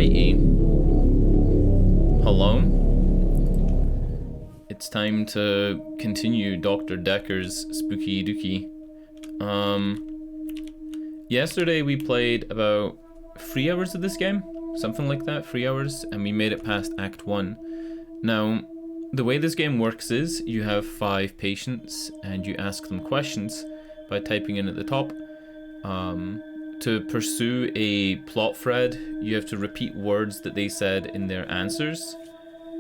Alrighty. Hello. It's time to continue Dr. Dekker's Spooky Dookie. Yesterday we played about 3 hours of this game, something like that, 3 hours, and we made it past Act 1. Now, the way this game works is you have 5 patients and you ask them questions by typing in at the top. To pursue a plot thread, you have to repeat words that they said in their answers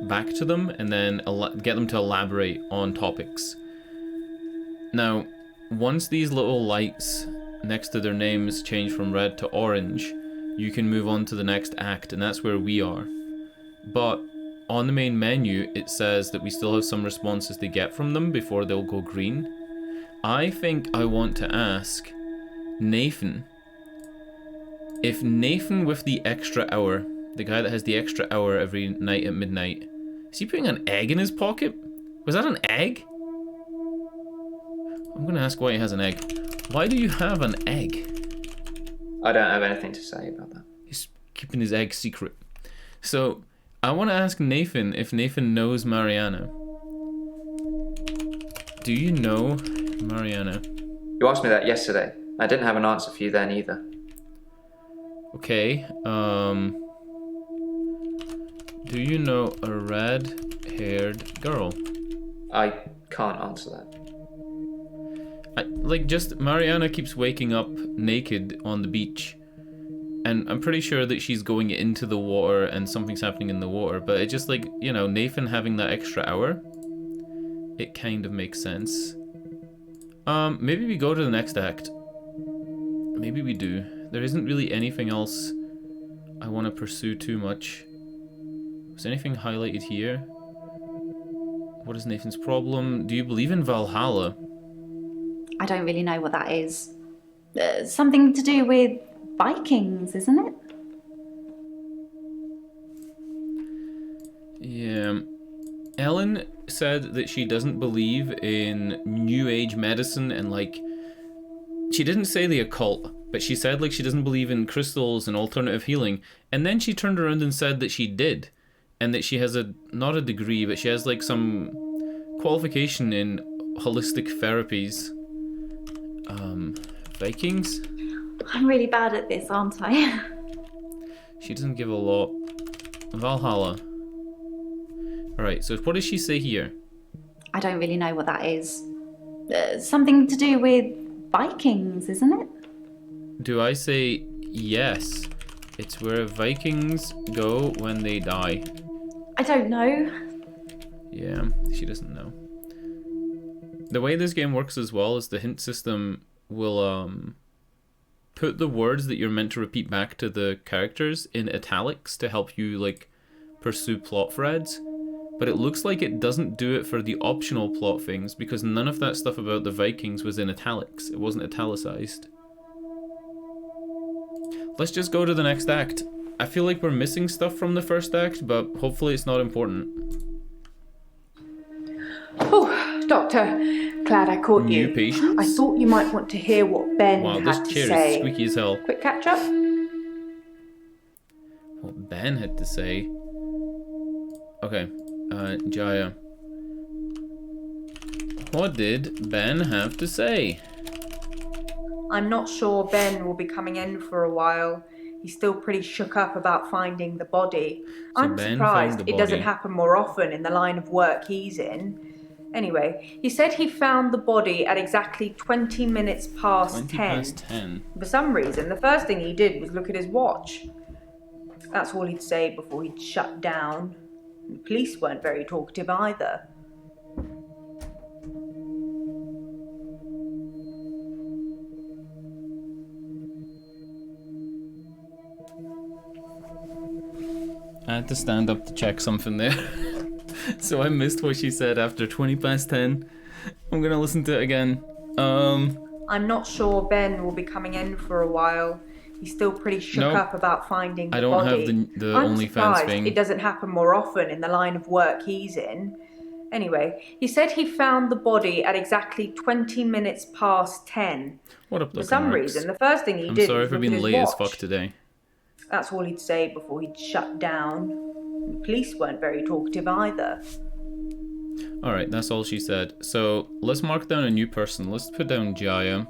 back to them and then get them to elaborate on topics. Now, once these little lights next to their names change from red to orange, you can move on to the next act, and that's where we are. But on the main menu, it says that we still have some responses to get from them before they'll go green. I think I want to ask Nathan, if Nathan with the extra hour, the guy that has the extra hour every night at midnight, is he putting an egg in his pocket? Was that an egg? I'm gonna ask why he has an egg. Why do you have an egg? I don't have anything to say about that. He's keeping his egg secret. So, I want to ask Nathan if Nathan knows Mariana. Do you know Mariana? You asked me that yesterday. I didn't have an answer for you then either. Okay, do you know a red-haired girl? I can't answer that. Just Mariana keeps waking up naked on the beach, and I'm pretty sure that she's going into the water and something's happening in the water, but it just Nathan having that extra hour, it kind of makes sense. Maybe we go to the next act. Maybe we do. There isn't really anything else I want to pursue too much. Was anything highlighted here? What is Nathan's problem? Do you believe in Valhalla? I don't really know what that is. Something to do with Vikings, isn't it? Yeah. Ellen said that she doesn't believe in New Age medicine and she didn't say the occult, but she said she doesn't believe in crystals and alternative healing, and then she turned around and said that she did, and that she has not a degree, but she has some qualification in holistic therapies. Vikings? I'm really bad at this, aren't I? She doesn't give a lot. Valhalla. Alright, so what does she say here? I don't really know what that is. Something to do with Vikings, isn't it? Do I say yes? It's where Vikings go when they die. I don't know. Yeah, she doesn't know. The way this game works as well is the hint system will put the words that you're meant to repeat back to the characters in italics to help you pursue plot threads. But it looks like it doesn't do it for the optional plot things because none of that stuff about the Vikings was in italics. It wasn't italicized. Let's just go to the next act. I feel like we're missing stuff from the first act, but hopefully it's not important. Oh, Doctor, glad I caught you. New patients? I thought you might want to hear what Ben Wow, had this to chair say. is squeaky as hell. Quick catch up? What Ben had to say? Okay, Jaya. What did Ben have to say? I'm not sure Ben will be coming in for a while. He's still pretty shook up about finding the body. So I'm Ben surprised found the it doesn't body. happen more often in the line of work he's in. Anyway, he said he found the body at exactly 20 minutes past 20 10. past 10. For some reason, the first thing he did was look at his watch. That's all he'd say before he'd shut down. The police weren't very talkative either. I had to stand up to check something there. So I missed what she said after 20 past 10. I'm gonna listen to it again. I'm not sure Ben will be coming in for a while. He's still pretty shook Nope. up about finding the I don't body. have the I'm OnlyFans surprised thing. it doesn't happen more often in the line of work he's in. Anyway, he said he found the body at exactly 20 minutes past 10. What up, For some reason, the first thing he I'm did sorry was for look being at his late as watch. fuck today. That's all he'd say before he'd shut down. The police weren't very talkative either. Alright, that's all she said. So, let's mark down a new person. Let's put down Jaya.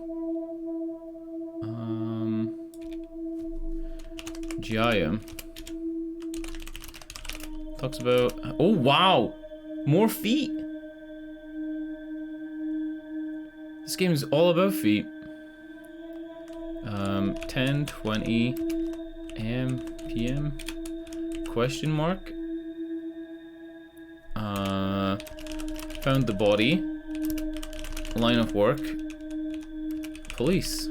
Jaya talks about... Oh, wow! More feet! This game is all about feet. 10, 20, AM, PM? Question mark? Found the body. Line of work. Police.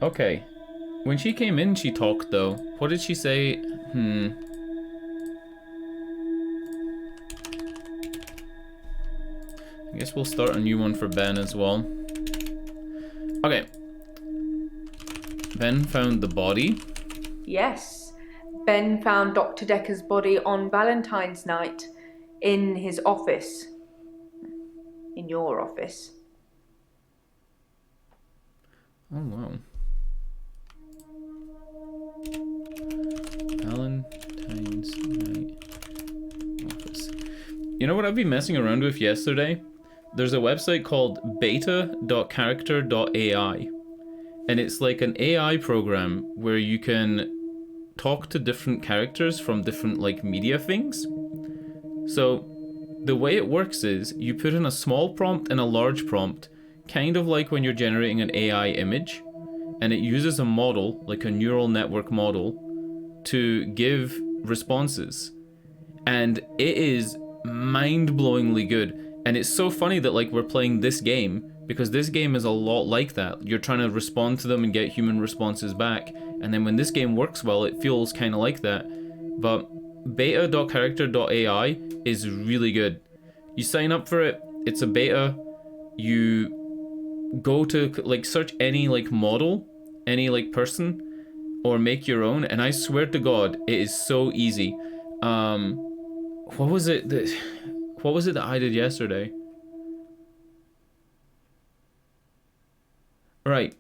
Okay. When she came in, she talked, though. What did she say? I guess we'll start a new one for Ben as well. Okay. Ben found the body. Yes. Ben found Dr. Dekker's body on Valentine's night in his office. In your office. Oh, wow. Valentine's night office. You know what I've been messing around with yesterday? There's a website called beta.character.ai. And it's like an AI program where you can talk to different characters from different like media things. So the way it works is you put in a small prompt and a large prompt, kind of like when you're generating an AI image, and it uses a model, like a neural network model, to give responses. And it is mind-blowingly good. And it's so funny that like we're playing this game, because this game is a lot like that. You're trying to respond to them and get human responses back. And then when this game works well, it feels kind of like that. But beta.character.ai is really good. You sign up for it, it's a beta. You go to like search any like model, any like person, or make your own. And I swear to God, it is so easy. What was it that I did yesterday? Right.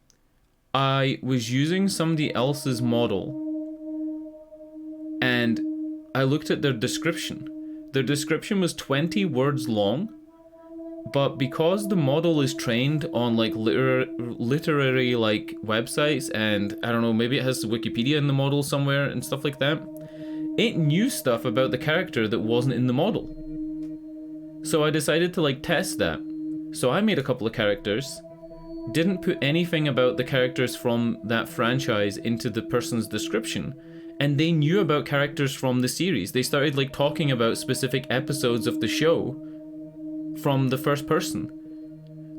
I was using somebody else's model and I looked at their description. Their description was 20 words long, but because the model is trained on like literary like websites, and I don't know, maybe it has Wikipedia in the model somewhere and stuff like that, it knew stuff about the character that wasn't in the model. So I decided to like test that. So I made a couple of characters, didn't put anything about the characters from that franchise into the person's description, and they knew about characters from the series. They started like talking about specific episodes of the show from the first person.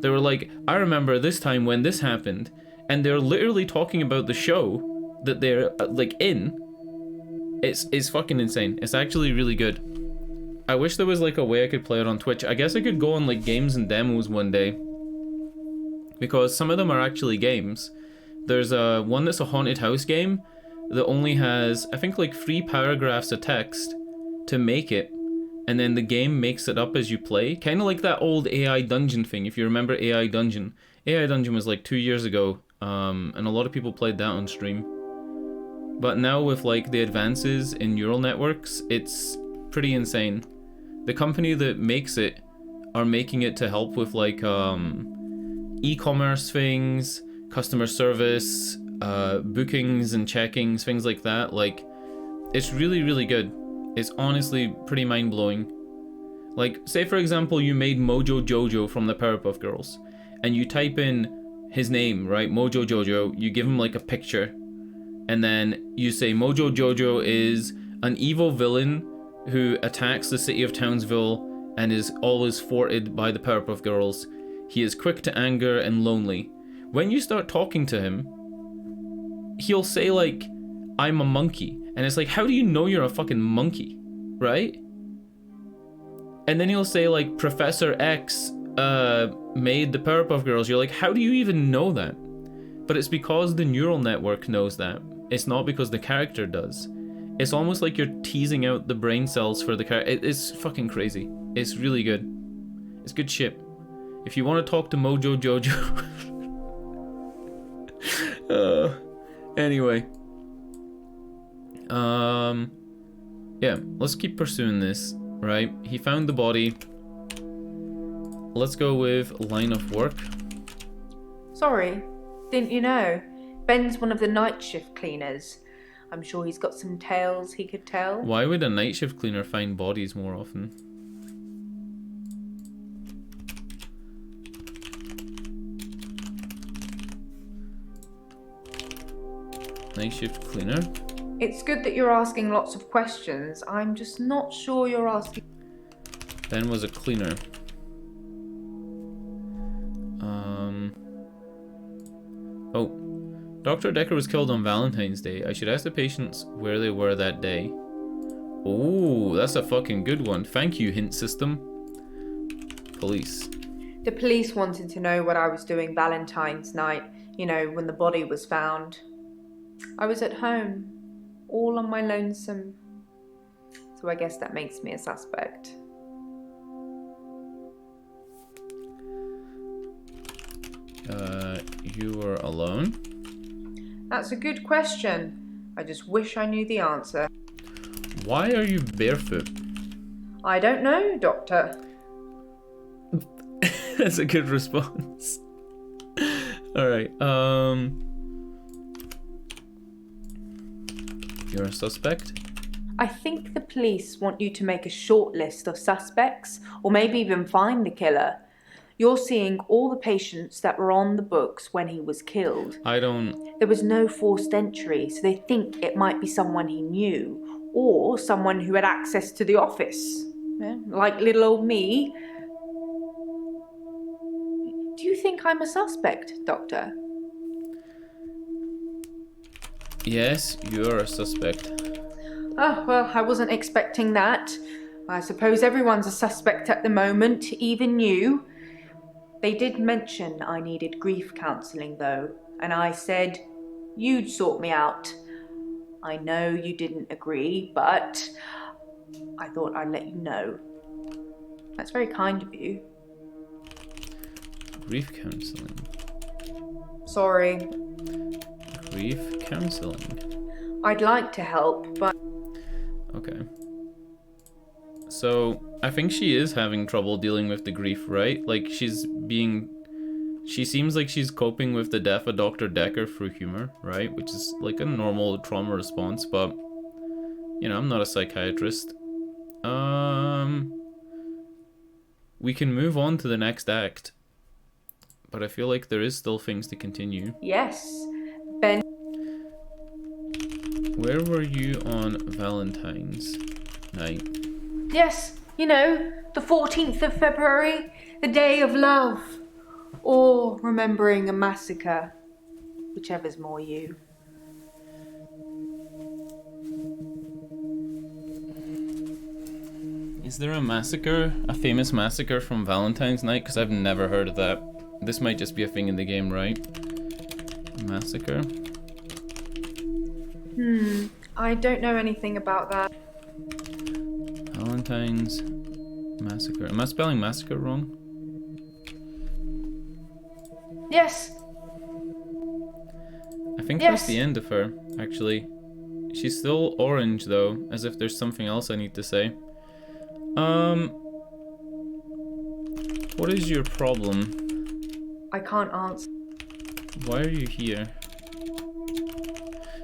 They were like, I remember this time when this happened, and they're literally talking about the show that they're like in. It's fucking insane. It's actually really good. I wish there was like a way I could play it on Twitch. I guess I could go on like games and demos one day, because some of them are actually games. There's one that's a haunted house game that only has, I think, like 3 paragraphs of text to make it, and then the game makes it up as you play. Kind of like that old AI Dungeon thing, if you remember AI Dungeon. AI Dungeon was like 2 years ago, and a lot of people played that on stream. But now with like the advances in neural networks, it's pretty insane. The company that makes it are making it to help with like e-commerce things, customer service, bookings and checkings, things like that. Like, it's really, really good. It's honestly pretty mind-blowing. Like, say for example you made Mojo Jojo from the Powerpuff Girls, and you type in his name, right, Mojo Jojo, you give him like a picture, and then you say Mojo Jojo is an evil villain who attacks the city of Townsville and is always thwarted by the Powerpuff Girls. He is quick to anger and lonely. When you start talking to him, he'll say like, I'm a monkey. And it's like, how do you know you're a fucking monkey, right? And then he'll say like, Professor X made the Powerpuff Girls. You're like, how do you even know that? But it's because the neural network knows that. It's not because the character does. It's almost like you're teasing out the brain cells for the character. It's fucking crazy. It's really good. It's good shit. If you want to talk to Mojo Jojo. Anyway, Yeah, let's keep pursuing this, right? He found the body. Let's go with line of work. Sorry, didn't you know? Ben's one of the night shift cleaners. I'm sure he's got some tales he could tell. Why would a night shift cleaner find bodies more often? Night shift cleaner. It's good that you're asking lots of questions. I'm just not sure you're asking. Ben was a cleaner. Oh, Dr. Dekker was killed on Valentine's Day. I should ask the patients where they were that day. Oh, that's a fucking good one. Thank you, hint system. Police. The police wanted to know what I was doing Valentine's night, you know, when the body was found. I was at home, all on my lonesome. So I guess that makes me a suspect. You were alone? That's a good question. I just wish I knew the answer. Why are you barefoot? I don't know, Doctor. That's a good response. Alright, you're a suspect? I think the police want you to make a short list of suspects, or maybe even find the killer. You're seeing all the patients that were on the books when he was killed. I don't... There was no forced entry, so they think it might be someone he knew, or someone who had access to the office. Yeah, like little old me. Do you think I'm a suspect, Doctor? Yes, you're a suspect. Oh, well, I wasn't expecting that. I suppose everyone's a suspect at the moment, even you. They did mention I needed grief counselling, though, and I said you'd sort me out. I know you didn't agree, but I thought I'd let you know. That's very kind of you. Grief counselling. Sorry. Grief counselling. I'd like to help, but... Okay. So, I think she is having trouble dealing with the grief, right? Like, she seems like she's coping with the death of Dr. Dekker through humor, right? Which is like a normal trauma response, but, you know, I'm not a psychiatrist. We can move on to the next act, but I feel like there is still things to continue. Yes, Ben. Where were you on Valentine's night? Yes, you know, the 14th of February, the day of love. Or remembering a massacre, whichever's more you. Is there a massacre? A famous massacre from Valentine's night? Because I've never heard of that. This might just be a thing in the game, right? Massacre? I don't know anything about that. Valentine's massacre. Am I spelling massacre wrong? Yes. I think Yes. that's the end of her, actually. She's still orange, though, as if there's something else I need to say. What is your problem? I can't answer. Why are you here?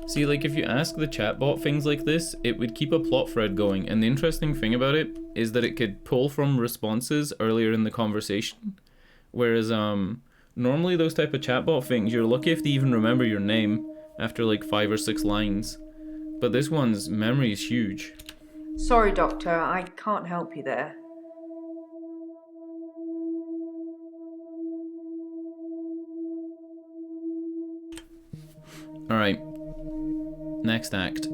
See, like, if you ask the chatbot things like this, it would keep a plot thread going, and the interesting thing about it is that it could pull from responses earlier in the conversation, whereas, normally those type of chatbot things, you're lucky if they even remember your name after, like, 5 or 6 lines, but this one's memory is huge. Sorry, Doctor, I can't help you there. Alright. Next act.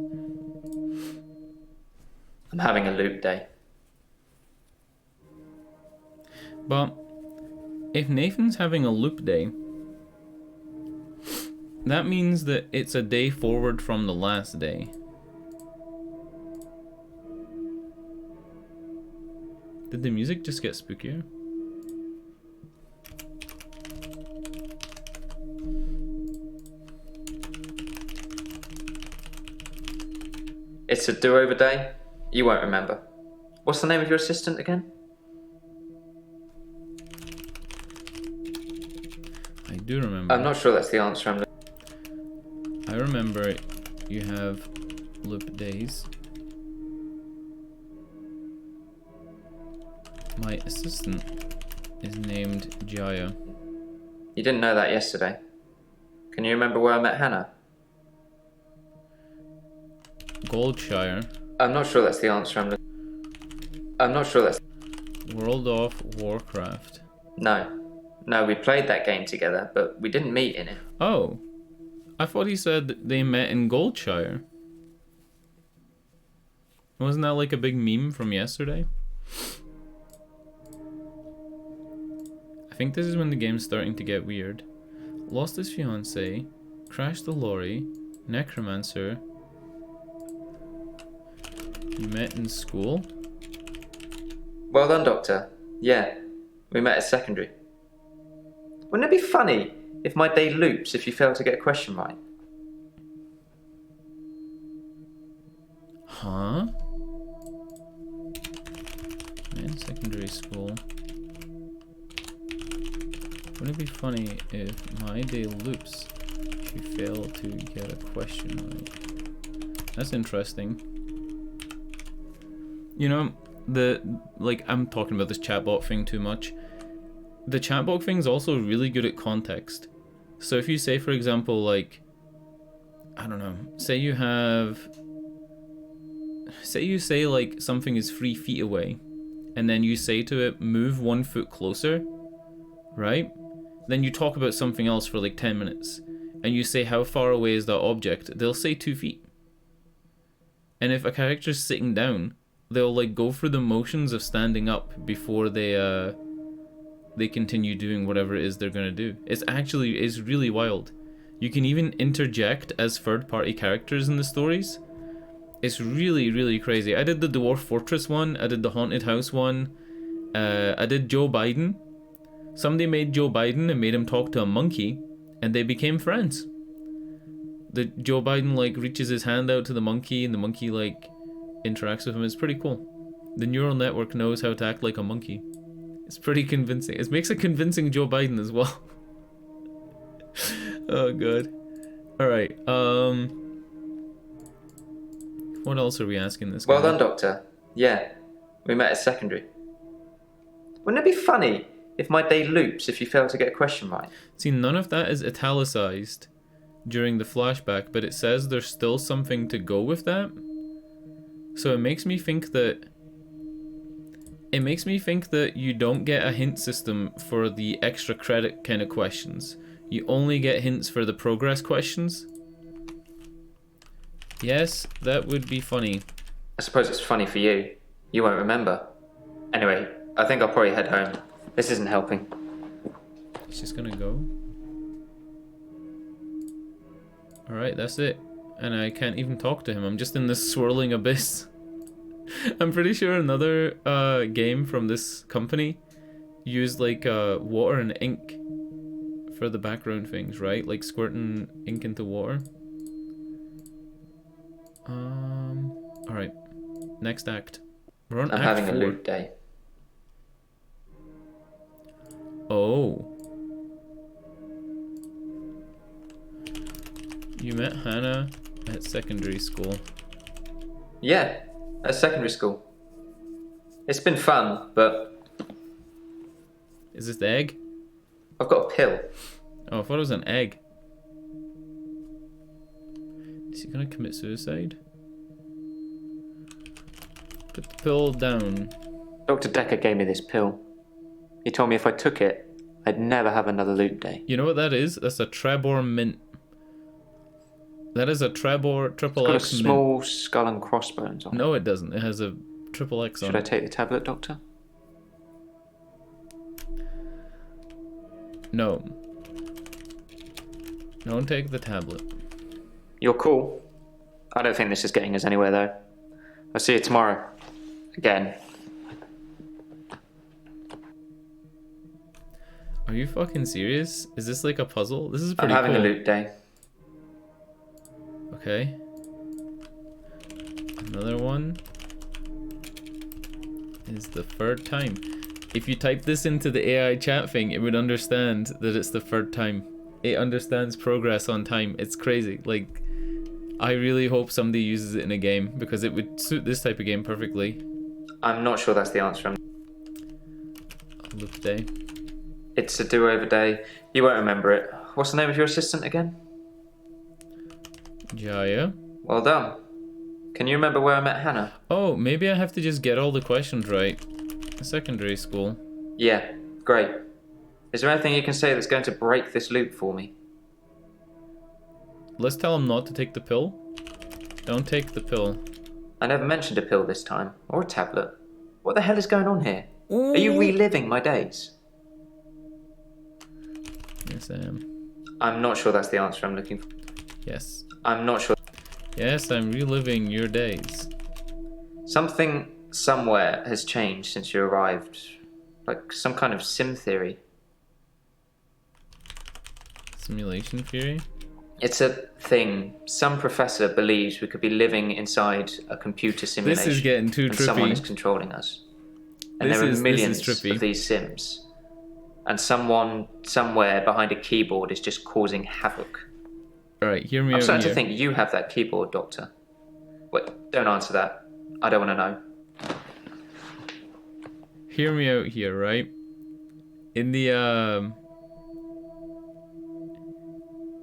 I'm having a loop day. But if Nathan's having a loop day, that means that it's a day forward from the last day. Did the music just get spookier? It's a do-over day? You won't remember. What's the name of your assistant again? I do remember. I'm not sure that's the answer I remember you have loop days. My assistant is named Jaya. You didn't know that yesterday. Can you remember where I met Hannah? Goldshire. I'm not sure that's the answer I'm not sure that's... World of Warcraft. No. No, we played that game together, but we didn't meet in it. Oh. I thought he said they met in Goldshire. Wasn't that like a big meme from yesterday? I think this is when the game's starting to get weird. Lost his fiancée, crashed the lorry, necromancer. You met in school? Well done, Doctor. Yeah, we met at secondary. Wouldn't it be funny if my day loops if you fail to get a question right? Huh? Met in secondary school. Wouldn't it be funny if my day loops if you fail to get a question right? That's interesting. You know, I'm talking about this chatbot thing too much. The chatbot thing's also really good at context. So if you say, for example, like, I don't know, say you say like something is 3 feet away, and then you say to it, move 1 foot closer, right? Then you talk about something else for like 10 minutes, and you say how far away is that object, they'll say 2 feet. And if a character's sitting down, they'll like go through the motions of standing up before they continue doing whatever it is they're gonna do. It's really wild. You can even interject as third-party characters in the stories. It's really, really crazy. I did the Dwarf Fortress one, I did the Haunted House one, I did Joe Biden. Somebody made Joe Biden and made him talk to a monkey, and they became friends. The Joe Biden like reaches his hand out to the monkey, and the monkey like interacts with him. It's pretty cool. The neural network knows how to act like a monkey. It's pretty convincing. It makes a convincing Joe Biden as well. Oh god. Alright, what else are we asking this guy? Well done, Doctor. Yeah, we met at secondary. Wouldn't it be funny if my day loops if you fail to get a question right? See, none of that is italicized during the flashback, but it says there's still something to go with that. So it makes me think that you don't get a hint system for the extra credit kind of questions. You only get hints for the progress questions. Yes, that would be funny. I suppose it's funny for you. You won't remember. Anyway, I think I'll probably head home. This isn't helping. He's just gonna go. Alright, that's it. And I can't even talk to him. I'm just in this swirling abyss. I'm pretty sure another game from this company used like water and ink for the background things, right? Like squirting ink into water. Alright. Next act. We're on I'm act having 4. a loot day. Oh. You met Hannah at secondary school. Yeah, at secondary school. It's been fun, but Is this the egg? I've got a pill. Oh, I thought it was an egg. Is he gonna commit suicide? Put the pill down. Dr. Dekker gave me this pill. He told me if I took it, I'd never have another loot day. You know what that is? That's a Trebor mint. That is a Trebor triple It's got X a mint. small skull and crossbones on it. No, it doesn't. It has a triple X on Should I it. take the tablet, Doctor? No. Don't take the tablet. You're cool. I don't think this is getting us anywhere, though. I'll see you tomorrow. Again. Are you fucking serious? Is this like a puzzle? This is I'm pretty having cool. a loot day. Okay. I'm Another one is the third time. If you type this into the AI chat thing, it would understand that it's the third time. It understands progress on time. It's crazy. Like, I really hope somebody uses it in a game because it would suit this type of game perfectly. I'm not sure that's the answer. Loop day. It's a do-over day. You won't remember it. What's the name of your assistant again? Jaya. Well done. Can you remember where I met Hannah? Oh, maybe I have to just get all the questions right. Secondary school. Yeah, great. Is there anything you can say that's going to break this loop for me? Let's tell him not to take the pill. Don't take the pill. I never mentioned a pill this time, or a tablet. What the hell is going on here? Are you reliving my days? Yes, I am. I'm not sure that's the answer I'm looking for. Yes. I'm not sure. Yes, I'm reliving your days. Something somewhere has changed since you arrived. Like some kind of sim theory. Simulation theory? It's a thing. Some professor believes we could be living inside a computer simulation. This is getting too and someone is trippy. controlling us. And This there are is millions trippy. of these sims. And someone somewhere behind a keyboard is just causing havoc. Alright, hear me I'm out starting here. to think you have that keyboard, Doctor. Wait, don't answer that. I don't want to know. Hear me out here, right? In the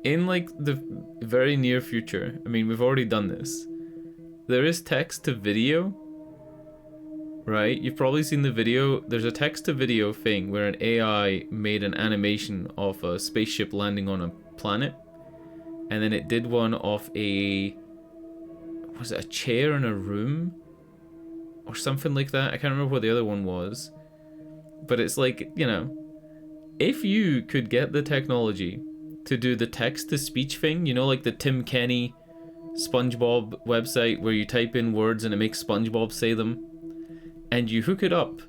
in like the very near future, I mean, we've already done this. There is text to video, right? You've probably seen the video. There's a text to video thing where an AI made an animation of a spaceship landing on a planet, and then it did one of was it a chair in a room or something like that? I can't remember what the other one was. But it's like, you know, if you could get the technology to do the text-to-speech thing, you know, like the Tim Kenny SpongeBob website where you type in words and it makes SpongeBob say them, and you hook it up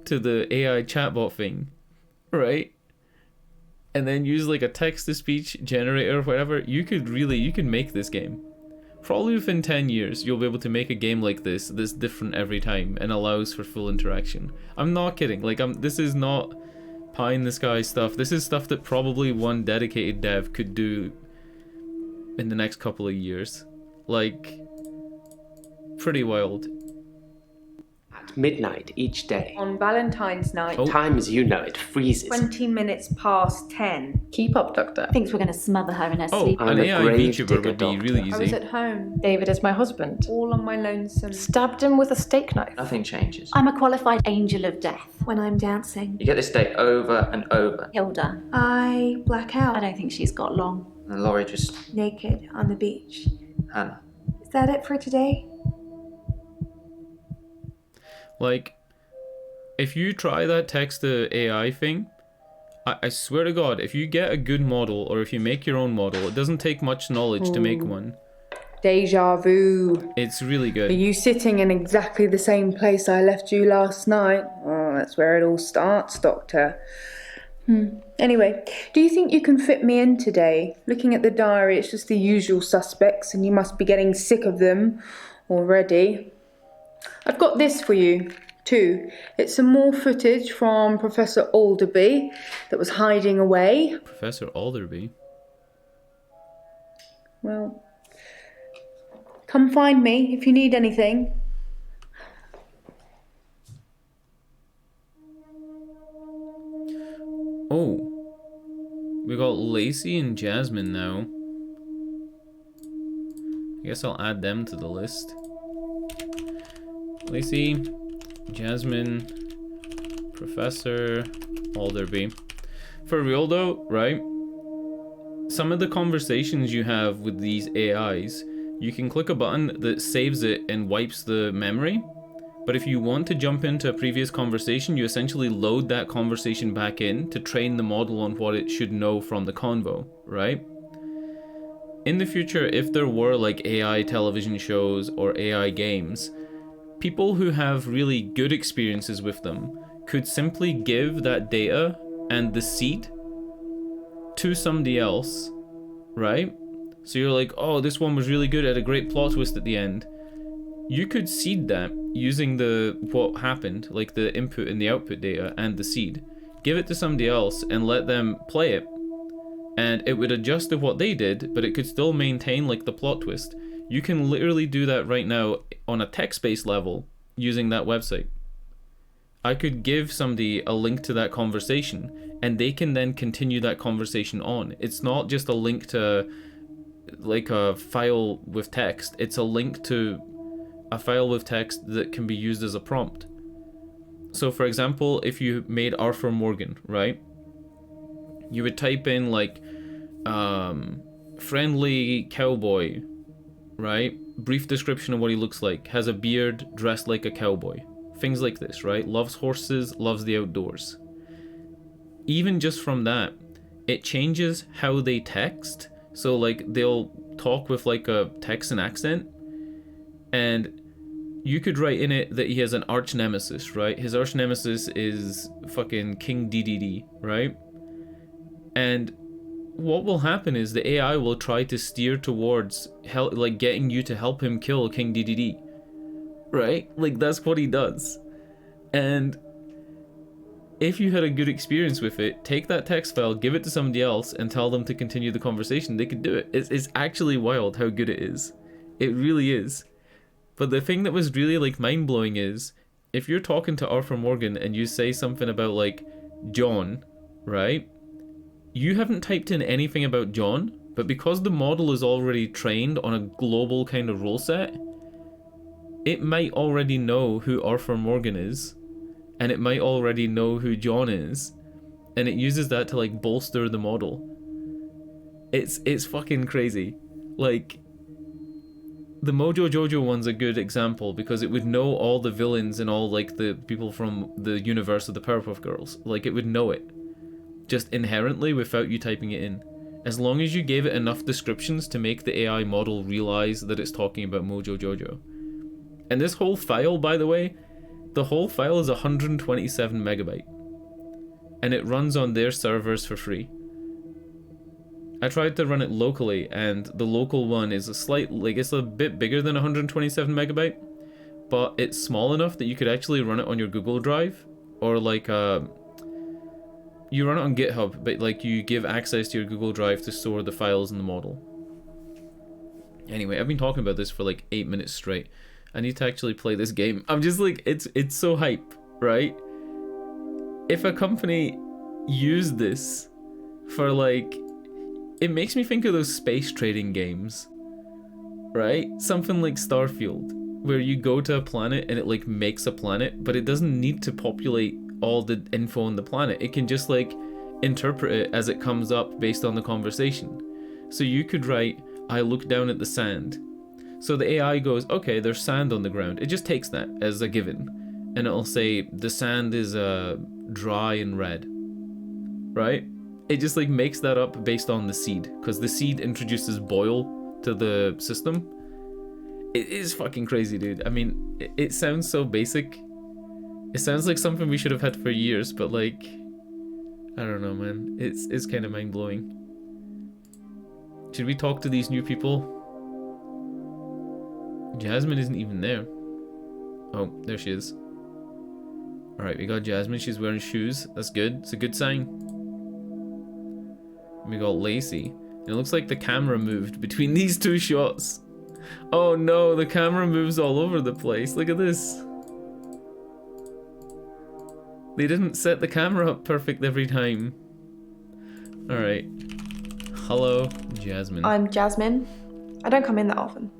to the AI chatbot thing, right? And then use like a text-to-speech generator or whatever, you could make this game. Probably within 10 years, you'll be able to make a game like this that's different every time and allows for full interaction. I'm not kidding. Like, this is not pie in the sky stuff. This is stuff that probably one dedicated dev could do in the next couple of years. Like, pretty wild. At midnight each day. On Valentine's night, Oh. Time as you know it freezes. 20 minutes past 10. Keep up, Doctor. Thinks we're going to smother her in her Oh, sleep. I'm an a AI grave VTuber digger would be really I was easy. at home, David is my husband. all on my lonesome. Stabbed him with a steak knife. Nothing changes. I'm a qualified angel of death. When I'm dancing, You get this day over and over. Hilda. I black out, I don't think she's got long. And Laurie just... naked on the beach. Hannah. Is that it for today? Like, if you try that text to AI thing, I swear to God, if you get a good model or if you make your own model, it doesn't take much knowledge to make one. Deja vu. It's really Are good. you sitting in exactly the same place I left you last night? Oh, that's where it all starts, Doctor. Anyway, do you think you can fit me in today? Looking at the diary, it's just the usual suspects, and you must be getting sick of them already. I've got this for you, too. It's some more footage from Professor Alderby that was hiding away. Professor Alderby. Well, come find me if you need anything. Oh, we got Lacey and Jasmine now. I guess I'll add them to the list. Lacey, Jasmine, Professor Alderby. For real though, right? Some of the conversations you have with these AIs, you can click a button that saves it and wipes the memory. But if you want to jump into a previous conversation, you essentially load that conversation back in to train the model on what it should know from the convo, right? In the future, if there were like AI television shows or AI games, people who have really good experiences with them could simply give that data and the seed to somebody else, right? So you're like, oh, this one was really good, had a great plot twist at the end. you could seed that using what happened, like the input and the output data and the seed. Give it to somebody else and let them play it. And it would adjust to what they did, but it could still maintain like the plot twist. You can literally do that right now on a text-based level using that website. I could give somebody a link to that conversation and they can then continue that conversation on. It's not just a link to like a file with text. It's a link to a file with text that can be used as a prompt. So for example, if you made Arthur Morgan, right? You would type in like friendly cowboy, right? Brief description of what he looks like. Has a beard, dressed like a cowboy. Things like this, right? Loves horses, loves the outdoors. Even just from that, it changes how they text. So like they'll talk with like a Texan accent, and you could write in it that he has an arch nemesis, right? His arch nemesis is fucking King DDD, right? And what will happen is the AI will try to steer towards like getting you to help him kill King DDD, right? Like that's what he does. And if you had a good experience with it, take that text file, give it to somebody else, and tell them to continue the conversation. They could do it. It's actually wild how good it is. It really is. But the thing that was really like mind-blowing is, if you're talking to Arthur Morgan and you say something about like John, right? You haven't typed in anything about John, but because the model is already trained on a global kind of rule set, it might already know who Arthur Morgan is, and it might already know who John is, and it uses that to like bolster the model. It's fucking crazy. Like, the Mojo Jojo one's a good example because it would know all the villains and all like the people from the universe of the Powerpuff Girls. Like, it would know it just inherently without you typing it in. As long as you gave it enough descriptions to make the AI model realize that it's talking about Mojo Jojo. And this whole file, by the way, the whole file is 127 megabyte. And it runs on their servers for free. I tried to run it locally, and the local one is it's a bit bigger than 127 megabyte, but it's small enough that you could actually run it on your Google Drive, or like you run it on GitHub, but like you give access to your Google Drive to store the files in the model. Anyway, I've been talking about this for like 8 minutes straight. I need to actually play this game. I'm just like, it's so hype, right? If a company used this for like, it makes me think of those space trading games, right? Something like Starfield, where you go to a planet and it like makes a planet, but it doesn't need to populate all the info on the planet. It can just like interpret it as it comes up based on the conversation. So you could write, I look down at the sand. So the AI goes, okay, there's sand on the ground. It just takes that as a given. And it'll say, the sand is dry and red. Right? It just like makes that up based on the seed. Because the seed introduces boil to the system. It is fucking crazy, dude. I mean, it sounds so basic. It sounds like something we should have had for years, but like, I don't know, man. It's kind of mind-blowing. Should we talk to these new people? Jasmine isn't even there. Oh, there she is. Alright, we got Jasmine. She's wearing shoes. That's good. It's a good sign. We got Lacey. And it looks like the camera moved between these two shots. Oh no, the camera moves all over the place. Look at this. They didn't set the camera up perfect every time. Alright. Hello, Jasmine. I'm Jasmine. I don't come in that often.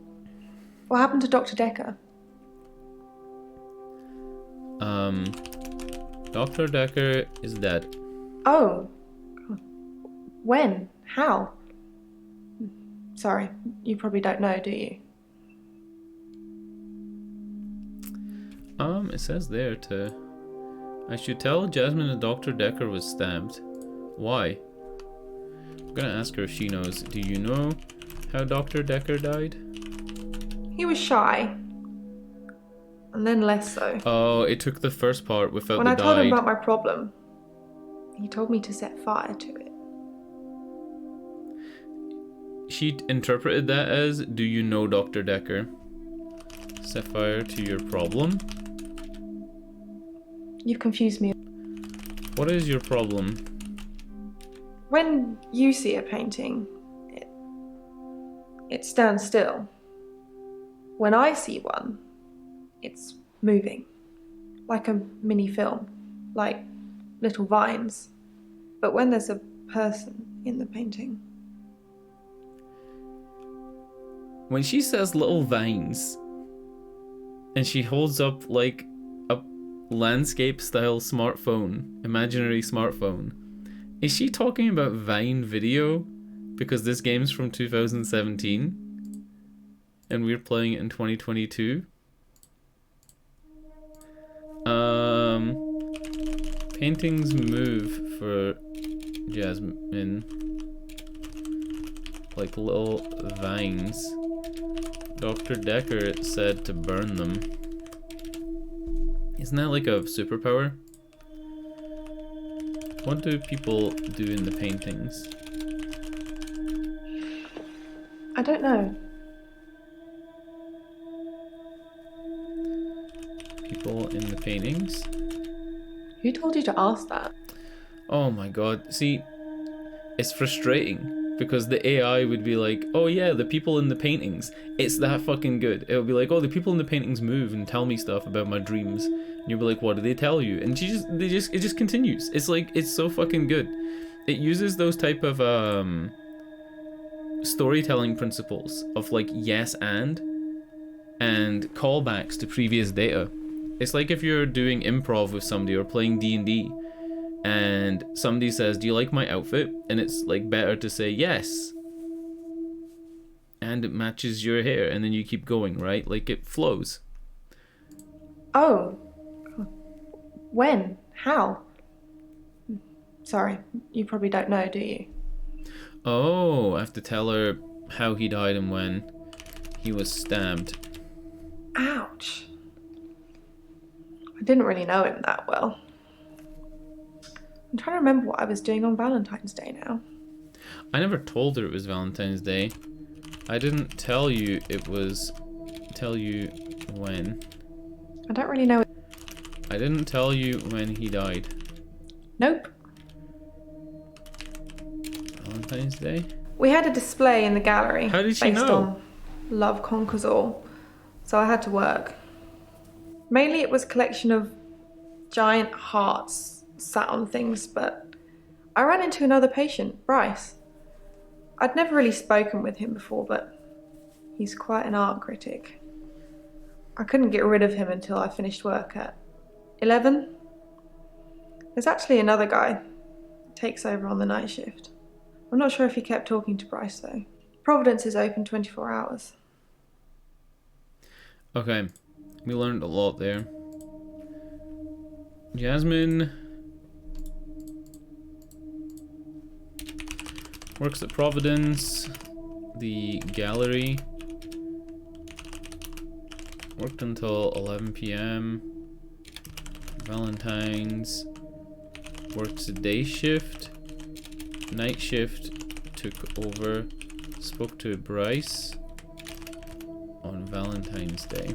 What happened to Dr. Dekker? Dr. Dekker is dead. Oh. When? How? Sorry, you probably don't know, do you? It says there I should tell Jasmine that Dr. Dekker was stabbed. Why? I'm gonna ask her if she knows. Do you know how Dr. Dekker died? He was shy. And then less so. Oh, it took the first part without When the I told him died. about my problem, he told me to set fire to it. She interpreted that as, do you know Dr. Dekker? Sapphire to your problem. You've confused me. What is your problem? When you see a painting, it stands still. When I see one, it's moving. Like a mini film. Like little vines. But when there's a person in the painting... When she says little vines, and she holds up like a landscape style smartphone, imaginary smartphone, is she talking about Vine video? Because this game's from 2017 and we're playing it in 2022. Paintings move for Jasmine like little vines. Dr. Dekker said to burn them. Isn't that like a superpower? What do people do in the paintings? I don't know. People in the paintings? Who told you to ask that? Oh my god. See, it's frustrating because the AI would be like, oh yeah, the people in the paintings. It's that fucking good. It would be like, oh, the people in the paintings move and tell me stuff about my dreams. And you'll be like, what do they tell you? And it just continues. It's like, it's so fucking good. It uses those type of storytelling principles of like yes and callbacks to previous data. It's like if you're doing improv with somebody or playing D&D and somebody says, do you like my outfit? And it's like better to say yes. And it matches your hair and then you keep going, right? Like it flows. Oh. When? How? Sorry, you probably don't know, do you? Oh, I have to tell her how he died and when. He was stabbed. Ouch. I didn't really know him that well. I'm trying to remember what I was doing on Valentine's Day now. I never told her it was Valentine's Day. I didn't tell you it was... tell you when. I don't really know. I didn't tell you when he died. Nope. Valentine's Day? We had a display in the gallery. How did she based know? on Love Conquers All, so I had to work. Mainly it was a collection of giant hearts sat on things, but I ran into another patient, Bryce. I'd never really spoken with him before, but he's quite an art critic. I couldn't get rid of him until I finished work at 11. There's actually another guy who takes over on the night shift. I'm not sure if he kept talking to Bryce though. Providence is open 24 hours. Okay, we learned a lot there. Jasmine works at Providence, the gallery. Worked until 11 p.m. Valentine's. Worked a day shift. Night shift took over. Spoke to Bryce on Valentine's Day.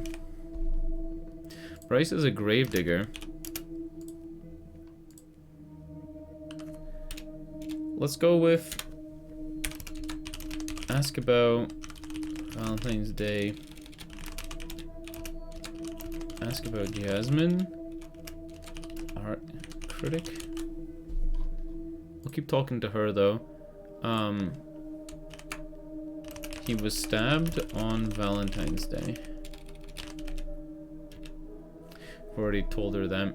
Bryce is a gravedigger. Let's go with ask about Valentine's Day. Ask about Jasmine, art critic. We'll keep talking to her though. He was stabbed on Valentine's Day. I've already told her that.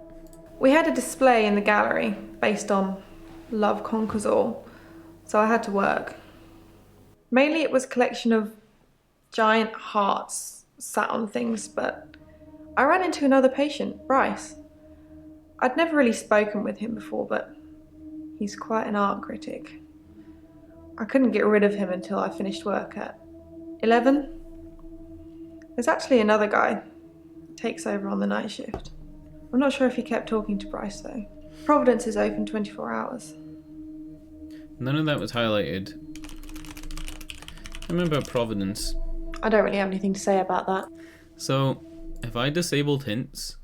We had a display in the gallery based on Love Conquers All, so I had to work. Mainly it was a collection of giant hearts sat on things, but I ran into another patient, Bryce. I'd never really spoken with him before, but he's quite an art critic. I couldn't get rid of him until I finished work at 11. There's actually another guy who takes over on the night shift. I'm not sure if he kept talking to Bryce though. Providence is open 24 hours. None of that was highlighted. I remember Providence. I don't really have anything to say about that. So Have I disabled hints?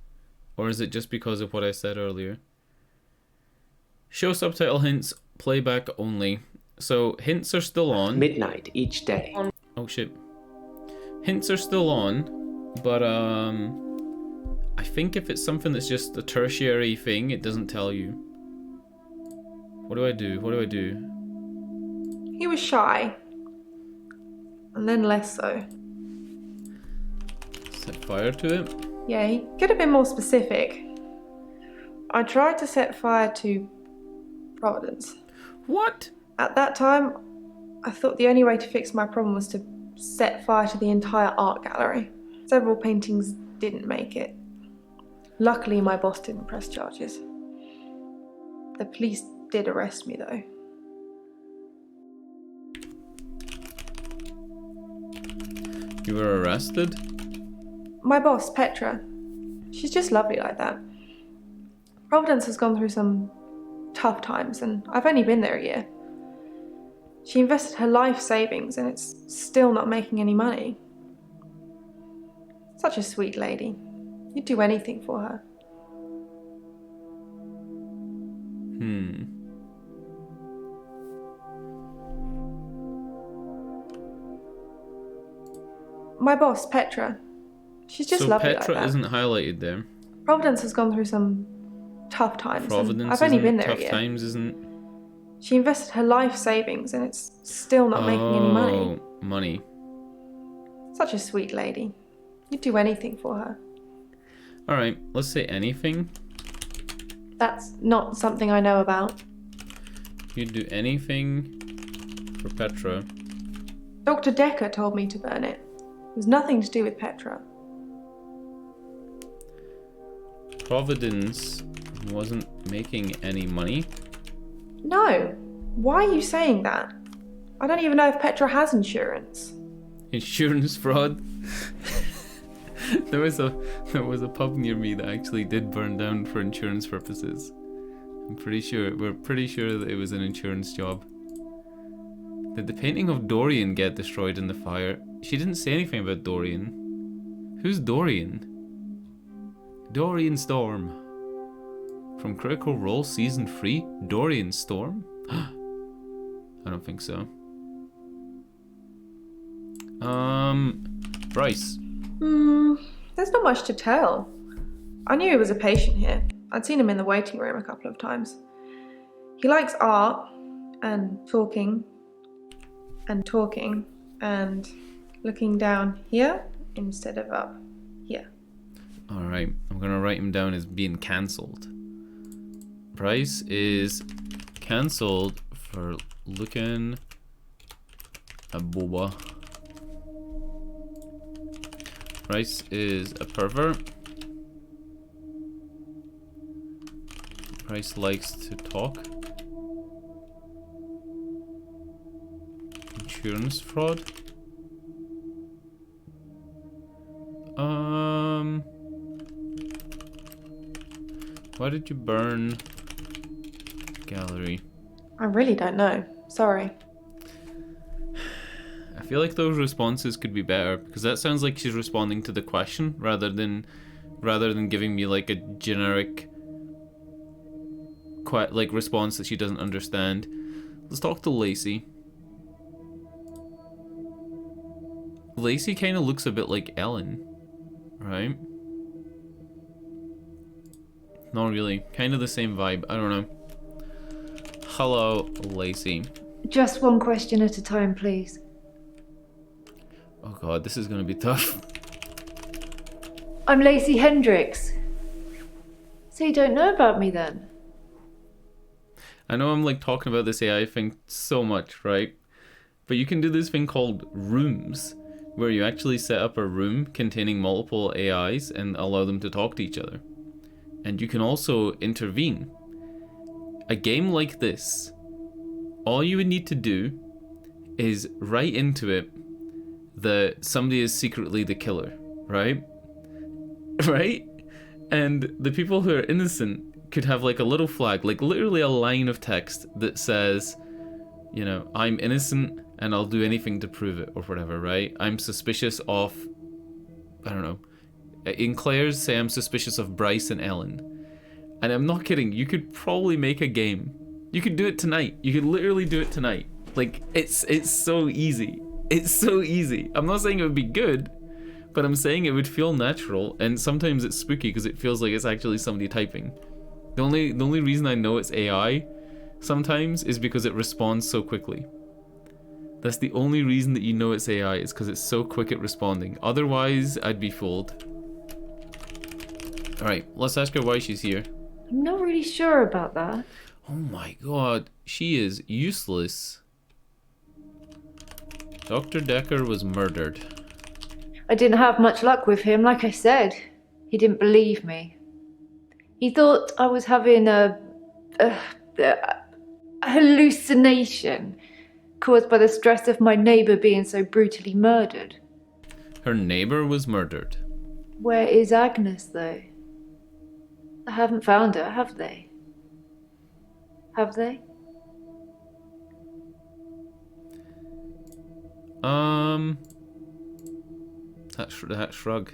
Or is it just because of what I said earlier? Show subtitle hints, playback only. So hints are still on. Midnight each day. Oh shit. Hints are still on, but I think if it's something that's just a tertiary thing, it doesn't tell you. What do I do? What do I do? He was shy. And then less so. Set fire to it? Yeah, he could have been more specific. I tried to set fire to Providence. What? At that time, I thought the only way to fix my problem was to set fire to the entire art gallery. Several paintings didn't make it. Luckily, my boss didn't press charges. The police did arrest me, though. You were arrested? My boss, Petra, she's just lovely like that. Providence has gone through some tough times, and I've only been there a year. She invested her life savings, and it's still not making any money. Such a sweet lady. You'd do anything for her. My boss, Petra, she's just so lovely Petra like that. isn't highlighted there. Providence has gone through some tough times. Providence I've only isn't, been there a tough year. times isn't. She invested her life savings, and it's still not making any money. Oh, money. Such a sweet lady. You'd do anything for her. Alright, let's say anything. That's not something I know about. You'd do anything for Petra. Dr. Dekker told me to burn it. It was nothing to do with Petra. Providence wasn't making any money. No. Why are you saying that? I don't even know if Petra has insurance. Insurance fraud. There was a pub near me that actually did burn down for insurance purposes. We're pretty sure that it was an insurance job. Did the painting of Dorian get destroyed in the fire? She didn't say anything about Dorian. Who's Dorian? Dorian Storm. From Critical Role Season 3? Dorian Storm? I don't think so. Bryce. There's not much to tell. I knew he was a patient here. I'd seen him in the waiting room a couple of times. He likes art and talking and looking down here instead of up here. Alright, I'm gonna write him down as being cancelled. Bryce is cancelled for looking a boba. Bryce is a pervert. Bryce likes to talk. Insurance fraud. Why did you burn gallery? I really don't know. Sorry. I feel like those responses could be better, because that sounds like she's responding to the question rather than giving me like a generic response that she doesn't understand. Let's talk to Lacey. Lacey kind of looks a bit like Ellen, right? Not really. Kind of the same vibe. I don't know. Hello, Lacey. Just one question at a time, please. Oh god, this is gonna be tough. I'm Lacey Hendricks. So you don't know about me then? I know I'm like talking about this AI thing so much, right? But you can do this thing called rooms, where you actually set up a room containing multiple AIs and allow them to talk to each other. And you can also intervene. A game like this, all you would need to do is write into it that somebody is secretly the killer, right? Right? And the people who are innocent could have like a little flag, like literally a line of text that says, you know, I'm innocent and I'll do anything to prove it or whatever, right? I'm suspicious of, I don't know, In Claire's, say I'm suspicious of Bryce and Ellen. And I'm not kidding, you could probably make a game. You could do it tonight. You could literally do it tonight. Like, it's so easy. It's so easy. I'm not saying it would be good, but I'm saying it would feel natural, and sometimes it's spooky because it feels like it's actually somebody typing. The only reason I know it's AI sometimes is because it responds so quickly. That's the only reason that you know it's AI, is because it's so quick at responding. Otherwise, I'd be fooled. Alright, let's ask her why she's here. I'm not really sure about that. Oh my god, she is useless. Dr. Dekker was murdered. I didn't have much luck with him, like I said. He didn't believe me. He thought I was having a hallucination caused by the stress of my neighbour being so brutally murdered. Her neighbour was murdered. Where is Agnes, though? I haven't found her, have they? Have they?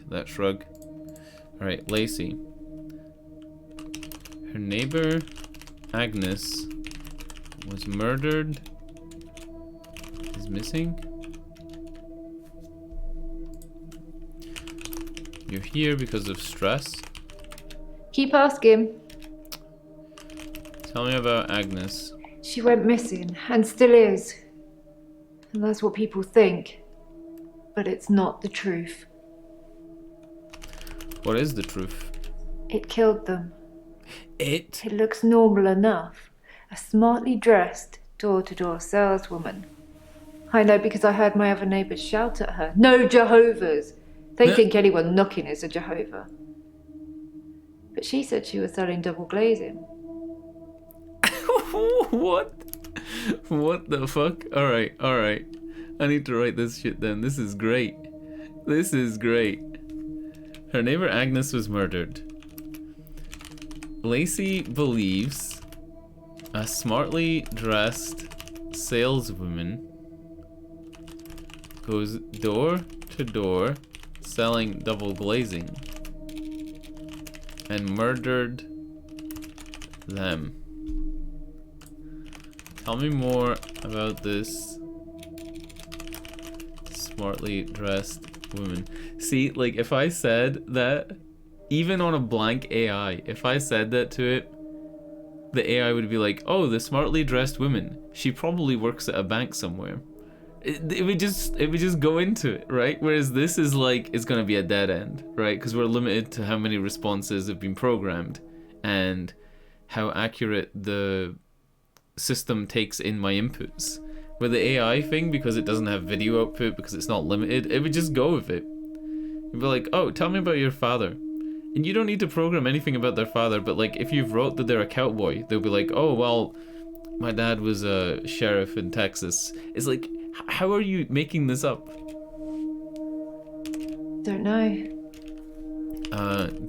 That shrug. Alright, Lacey. Her neighbor, Agnes, was murdered. Is missing. You're here because of stress. Keep asking. Tell me about Agnes. She went missing, and still is. And that's what people think. But it's not the truth. What is the truth? It killed them. It? It looks normal enough. A smartly dressed, door-to-door saleswoman. I know because I heard my other neighbours shout at her. No Jehovah's! They think anyone knocking is a Jehovah. But she said she was selling double glazing. What? What the fuck? Alright. I need to write this shit down. This is great. Her neighbor Agnes was murdered. Lacey believes a smartly dressed saleswoman goes door to door selling double glazing and murdered them. Tell me more about this smartly dressed woman. See, like, if I said that, even on a blank AI, if I said that to it, the AI would be like, oh, the smartly dressed woman, she probably works at a bank somewhere. It would just go into it, right? Whereas this is like, it's gonna be a dead end, right? Because we're limited to how many responses have been programmed and how accurate the system takes in my inputs. With the AI thing, because it doesn't have video output, because it's not limited, it would just go with it. It'd be like, oh, tell me about your father. And you don't need to program anything about their father, but like, if you've wrote that they're a cowboy, they'll be like, oh, well, my dad was a sheriff in Texas. It's like, how are you making this up? Don't know.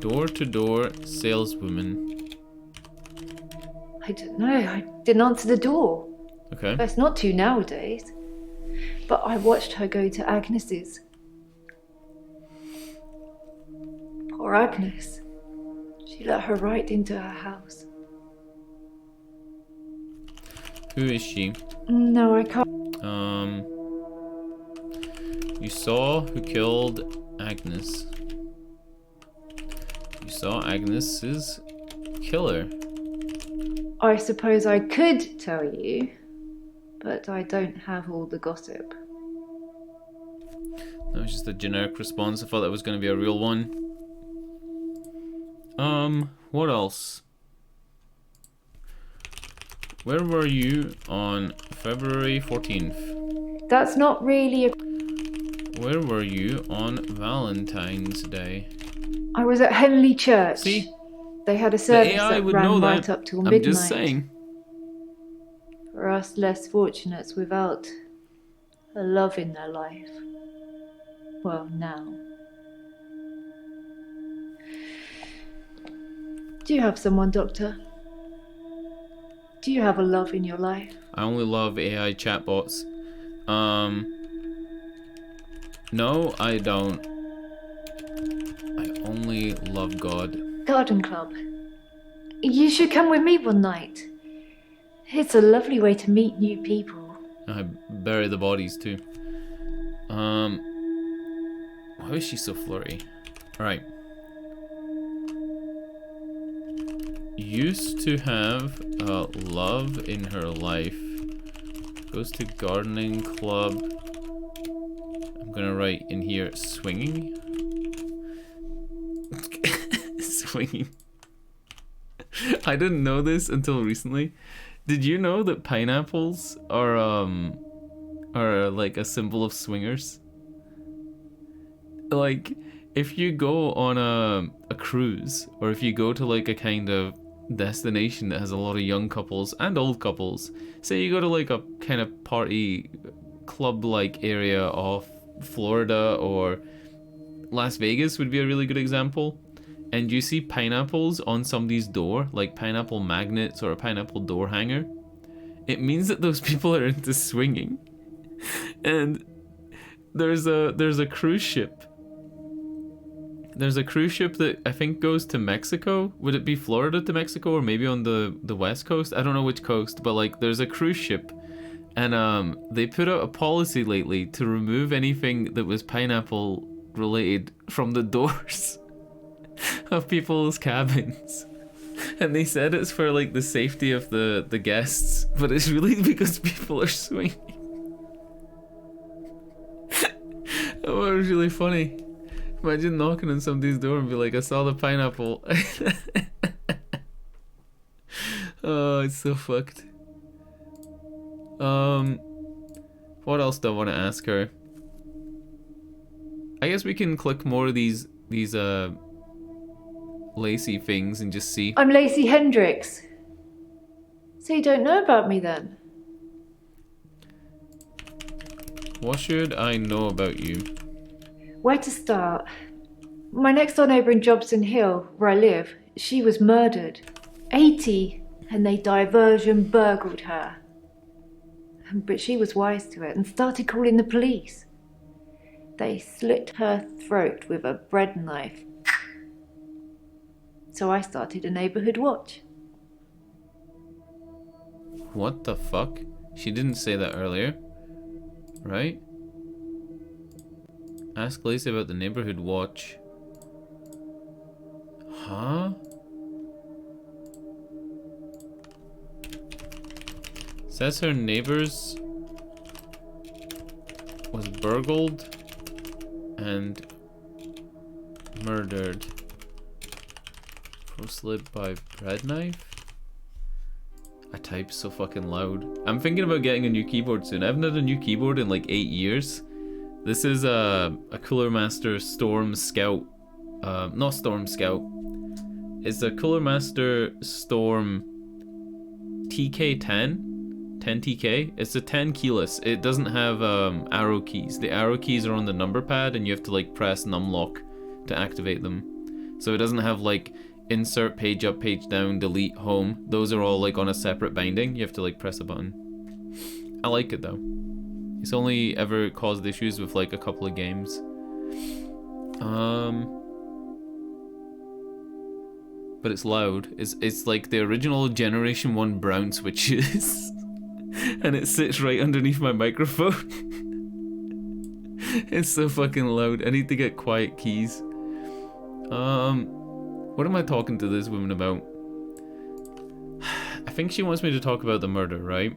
Door-to-door saleswoman. I don't know. I didn't answer the door. Okay. That's not to nowadays. But I watched her go to Agnes's. Poor Agnes. She let her right into her house. Who is she? No, I can't. You saw who killed Agnes. You saw Agnes's killer. I suppose I could tell you, but I don't have all the gossip. That was just a generic response. I thought that was going to be a real one. What else? Where were you on February 14th? That's not really a... Where were you on Valentine's Day? I was at Henley Church. See? They had a service AI that would ran know right that. up till I'm midnight. just saying. For us less fortunates without a love in their life. Well, now. Do you have someone, Doctor? Do you have a love in your life? I only love AI chatbots. No, I don't. I Only love God. Garden club. You should come with me one night. It's a lovely way to meet new people. I bury the bodies too. Why is she so flirty? Alright. Used to have love in her life. Goes to gardening club. I'm gonna write in here swinging. Swinging. I didn't know this until recently. Did you know that pineapples are like a symbol of swingers? Like, if you go on a cruise, or if you go to like a kind of destination that has a lot of young couples and old couples, say you go to like a kind of party club like area of Florida, or Las Vegas would be a really good example, and you see pineapples on somebody's door, like pineapple magnets or a pineapple door hanger, it means that those people are into swinging. And there's a cruise ship. There's a cruise ship that I think goes to Mexico. Would it be Florida to Mexico, or maybe on the west coast? I don't know which coast, but like there's a cruise ship, and they put out a policy lately to remove anything that was pineapple related from the doors of people's cabins. And they said it's for like the safety of the guests, but it's really because people are swinging. Oh, it was really funny. Imagine knocking on somebody's door and be like, I saw the pineapple. Oh, it's so fucked. What else do I want to ask her? I guess we can click more of these Lacey things and just see. I'm Lacey Hendricks. So you don't know about me then? What should I know about you? Where to start? My next door neighbour in Jobson Hill, where I live, she was murdered. 80, and they diversion burgled her. But she was wise to it and started calling the police. They slit her throat with a bread knife. So I started a neighbourhood watch. What the fuck? She didn't say that earlier. Right? Ask Lacey about the neighborhood watch. Huh? Says her neighbors was burgled and murdered. Slit by bread knife? I type so fucking loud. I'm thinking about getting a new keyboard soon. I haven't had a new keyboard in like 8 years. This is a Cooler Master Storm Scout. Not Storm Scout. It's a Cooler Master Storm TK10. 10TK. It's a 10 keyless. It doesn't have arrow keys. The arrow keys are on the number pad and you have to like press numlock to activate them. So it doesn't have like insert, page up, page down, delete, home. Those are all like on a separate binding. You have to like press a button. I like it though. It's only ever caused issues with like a couple of games. But it's loud. It's like the original Generation 1 brown switches. And it sits right underneath my microphone. It's so fucking loud. I need to get quiet keys. What am I talking to this woman about? I think she wants me to talk about the murder, right?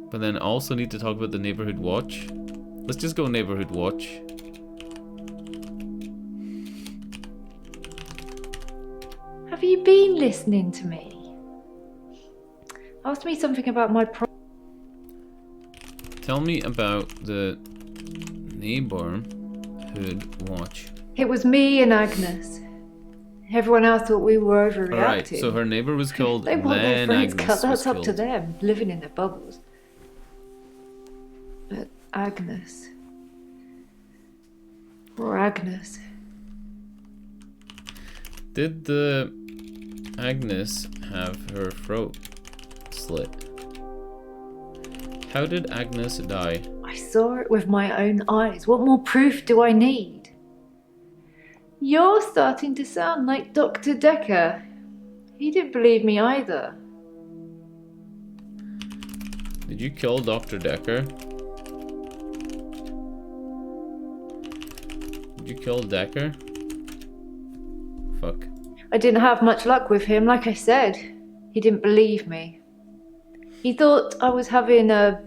But then I also need to talk about the neighborhood watch. Let's just go neighborhood watch. Have you been listening to me? Ask me something about my Tell me about the neighborhood watch. It was me and Agnes. Everyone else thought we were overreacting. Alright, so her neighbor was killed, they want their then friends Agnes cut. That's was up killed. to them, living in their bubbles. But Agnes... Poor Agnes. Did the Agnes have her throat slit? How did Agnes die? I saw it with my own eyes. What more proof do I need? You're starting to sound like Dr. Dekker. He didn't believe me either. Did you kill Dr. Dekker? Did you kill Dekker? Fuck. I didn't have much luck with him, like I said. He didn't believe me. He thought I was having a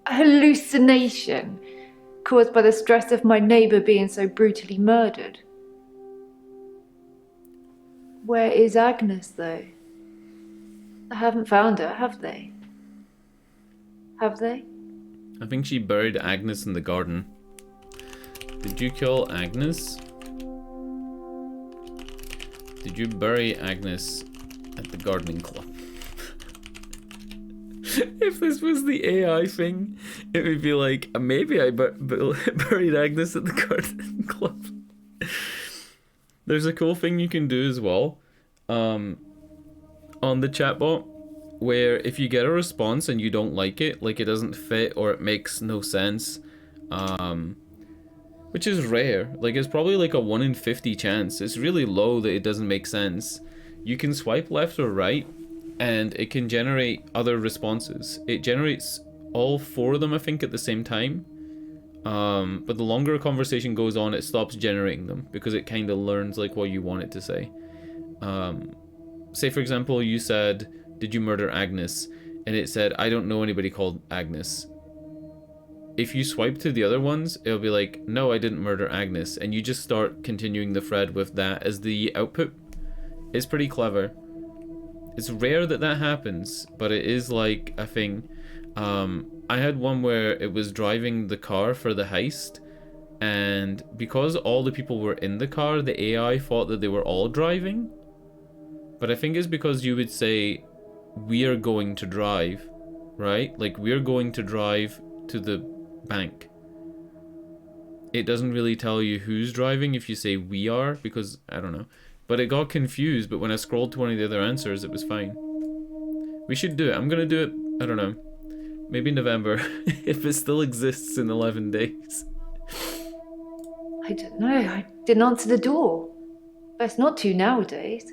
hallucination caused by the stress of my neighbour being so brutally murdered. Where is Agnes, though? I haven't found her, have they? Have they? I think she buried Agnes in the garden. Did you kill Agnes? Did you bury Agnes at the gardening club? If this was the AI thing, it would be like, maybe I buried Agnes at the gardening club. There's a cool thing you can do as well on the chatbot, where if you get a response and you don't like it doesn't fit or it makes no sense, which is rare. Like, it's probably like a 1 in 50 chance. It's really low that it doesn't make sense. You can swipe left or right, and it can generate other responses. It generates all 4 of them, I think, at the same time. But the longer a conversation goes on, it stops generating them because it kind of learns like what you want it to say. Say, for example, you said, "Did you murder Agnes?" And it said, "I don't know anybody called Agnes." If you swipe to the other ones, it'll be like, "No, I didn't murder Agnes." And you just start continuing the thread with that as the output. It's pretty clever. It's rare that that happens, but it is like a thing. I had one where it was driving the car for the heist, and because all the people were in the car, the AI thought that they were all driving. But I think it's because you would say, "We are going to drive," right? Like, "We're going to drive to the bank." It doesn't really tell you who's driving if you say "we are," because I don't know. But it got confused, but when I scrolled to one of the other answers, it was fine. We should do it. I'm gonna do it, I don't know, maybe November, if it still exists in 11 days. I don't know. I didn't answer the door. Best not to nowadays.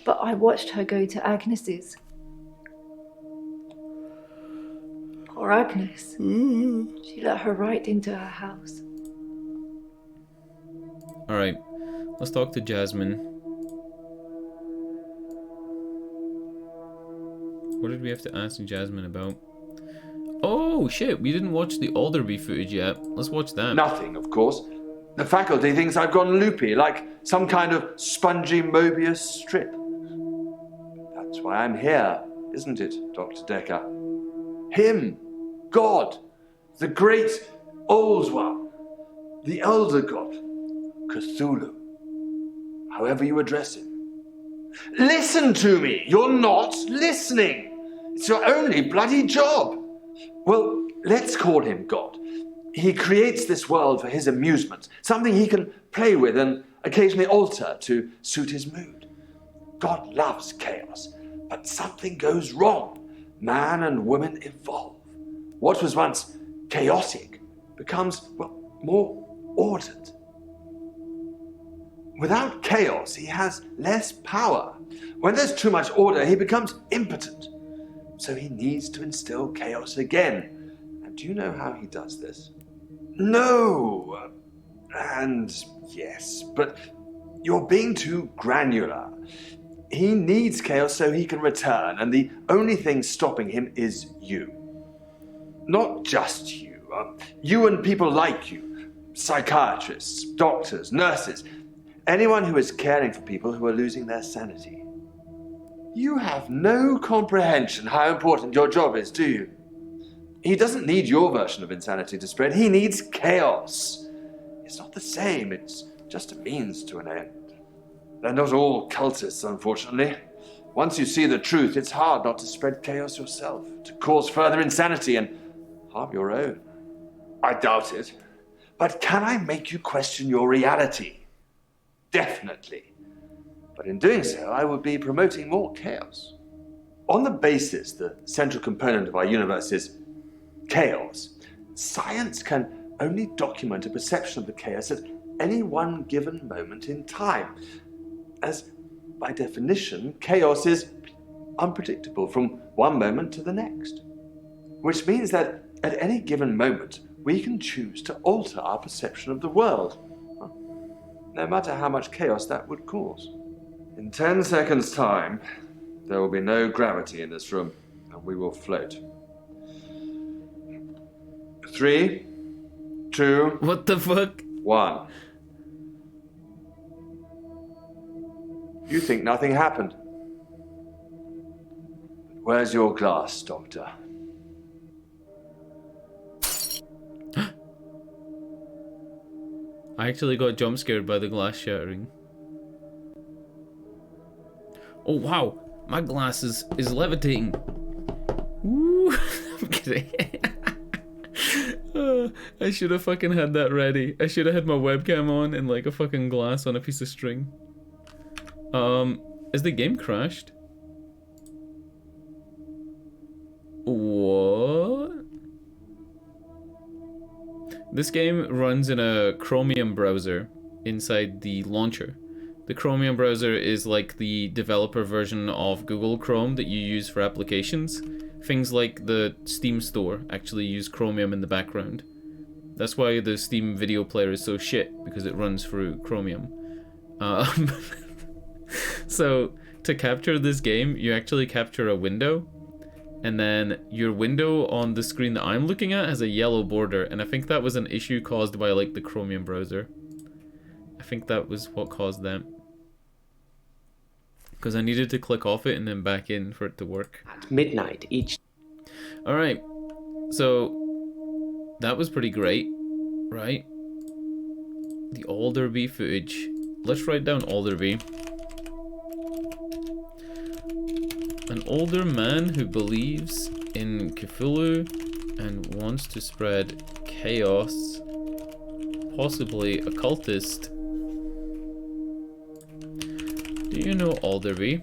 But I watched her go to Agnes's. Poor Agnes. She let her right into her house. Alright, let's talk to Jasmine. What did we have to ask Jasmine about? Oh shit, we didn't watch the Alderby footage yet. Let's watch that. Nothing, of course. The faculty thinks I've gone loopy, like some kind of spongy Mobius strip. That's why I'm here, isn't it, Dr. Dekker? Him, God, the great old one, the elder god, Cthulhu, however you address him. Listen to me! You're not listening! It's your only bloody job! Well, let's call him God. He creates this world for his amusement, something he can play with and occasionally alter to suit his mood. God loves chaos, but something goes wrong. Man and woman evolve. What was once chaotic becomes, well, more ordered. Without chaos, he has less power. When there's too much order, he becomes impotent. So he needs to instill chaos again. And do you know how he does this? No. And yes, but you're being too granular. He needs chaos so he can return, and the only thing stopping him is you. Not just you. You and people like you. Psychiatrists, doctors, nurses. Anyone who is caring for people who are losing their sanity. You have no comprehension how important your job is, do you? He doesn't need your version of insanity to spread. He needs chaos. It's not the same. It's just a means to an end. They're not all cultists, unfortunately. Once you see the truth, it's hard not to spread chaos yourself, to cause further insanity and harm your own. I doubt it. But can I make you question your reality? Definitely. But in doing so, I would be promoting more chaos. On the basis the central component of our universe is chaos, science can only document a perception of the chaos at any one given moment in time. As, by definition, chaos is unpredictable from one moment to the next. Which means that at any given moment, we can choose to alter our perception of the world, no matter how much chaos that would cause. In 10 seconds' time, there will be no gravity in this room, and we will float. 3, 2, What the fuck? 1. You think nothing happened. But where's your glass, Doctor? I actually got jump scared by the glass shattering. Oh wow, my glass is levitating. Woo! I'm kidding. I should have fucking had that ready. I should have had my webcam on and like a fucking glass on a piece of string. Is the game crashed? What? This game runs in a Chromium browser inside the launcher. The Chromium browser is like the developer version of Google Chrome that you use for applications. Things like the Steam store actually use Chromium in the background. That's why the Steam video player is so shit, because it runs through Chromium. So to capture this game, you actually capture a window, and then your window on the screen that I'm looking at has a yellow border, and I think that was an issue caused by like the Chromium browser. I think that was what caused that. Because I needed to click off it and then back in for it to work. At midnight each. Alright, so that was pretty great, right? The Alderby footage. Let's write down Alderby. An older man who believes in Cthulhu and wants to spread chaos, possibly a cultist. Do you know Alderby?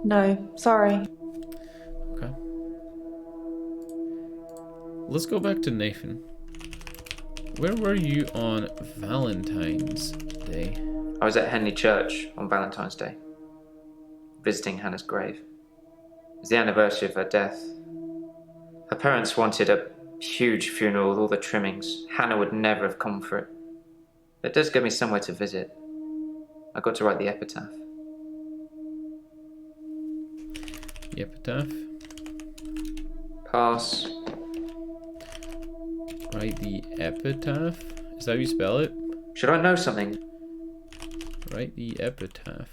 No, sorry. Okay. Let's go back to Nathan. Where were you on Valentine's Day? I was at Henley Church on Valentine's Day, visiting Hannah's grave. It was the anniversary of her death. Her parents wanted a huge funeral with all the trimmings. Hannah would never have come for it. It does give me somewhere to visit. I got to write the epitaph. The epitaph. Pass. Write the epitaph. Is that how you spell it? Should I know something? Write the epitaph.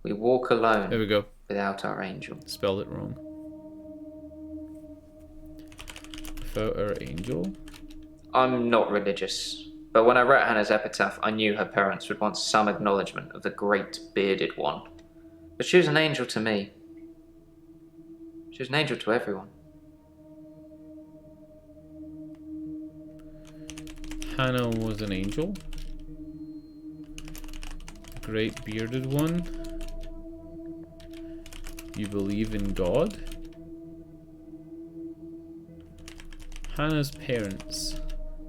We walk alone. There we go. Without our angel. Spelled it wrong. Without our angel? I'm not religious, but when I wrote Hannah's epitaph, I knew her parents would want some acknowledgement of the great bearded one. But she was an angel to me. She was an angel to everyone. Hannah was an angel. Great bearded one. You believe in God? Hannah's parents.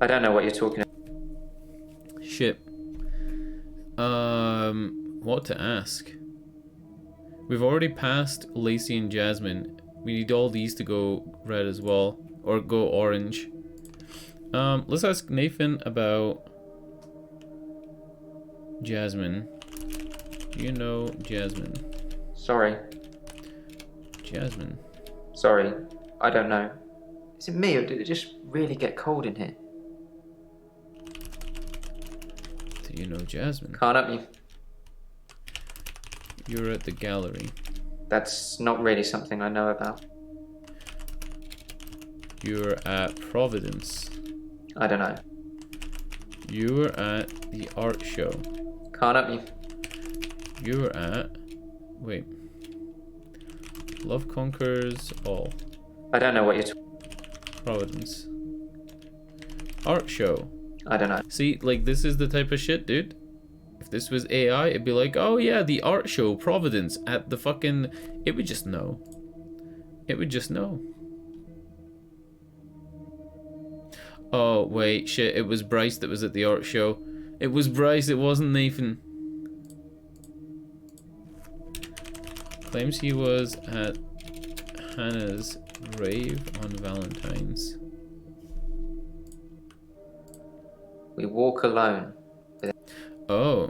I don't know what you're talking about. Shit. What to ask? We've already passed Lacey and Jasmine. We need all these to go red as well, or go orange. Let's ask Nathan about Jasmine. Do you know Jasmine? Sorry. Jasmine. Sorry, I don't know. Is it me, or did it just really get cold in here? Do you know Jasmine? Can't help you. You're at the gallery. That's not really something I know about. You're at Providence. I don't know. You were at the art show. Can't help you. You were at... Wait. Love Conquers All. I don't know what you're talking. Providence. Art show. I don't know. See, like, this is the type of shit, dude. If this was AI, it'd be like, oh yeah, the art show, Providence, at the fucking... It would just know. It would just know. Oh, wait, shit, it was Bryce that was at the art show. It was Bryce, it wasn't Nathan. Claims he was at Hannah's grave on Valentine's. We walk alone. Oh.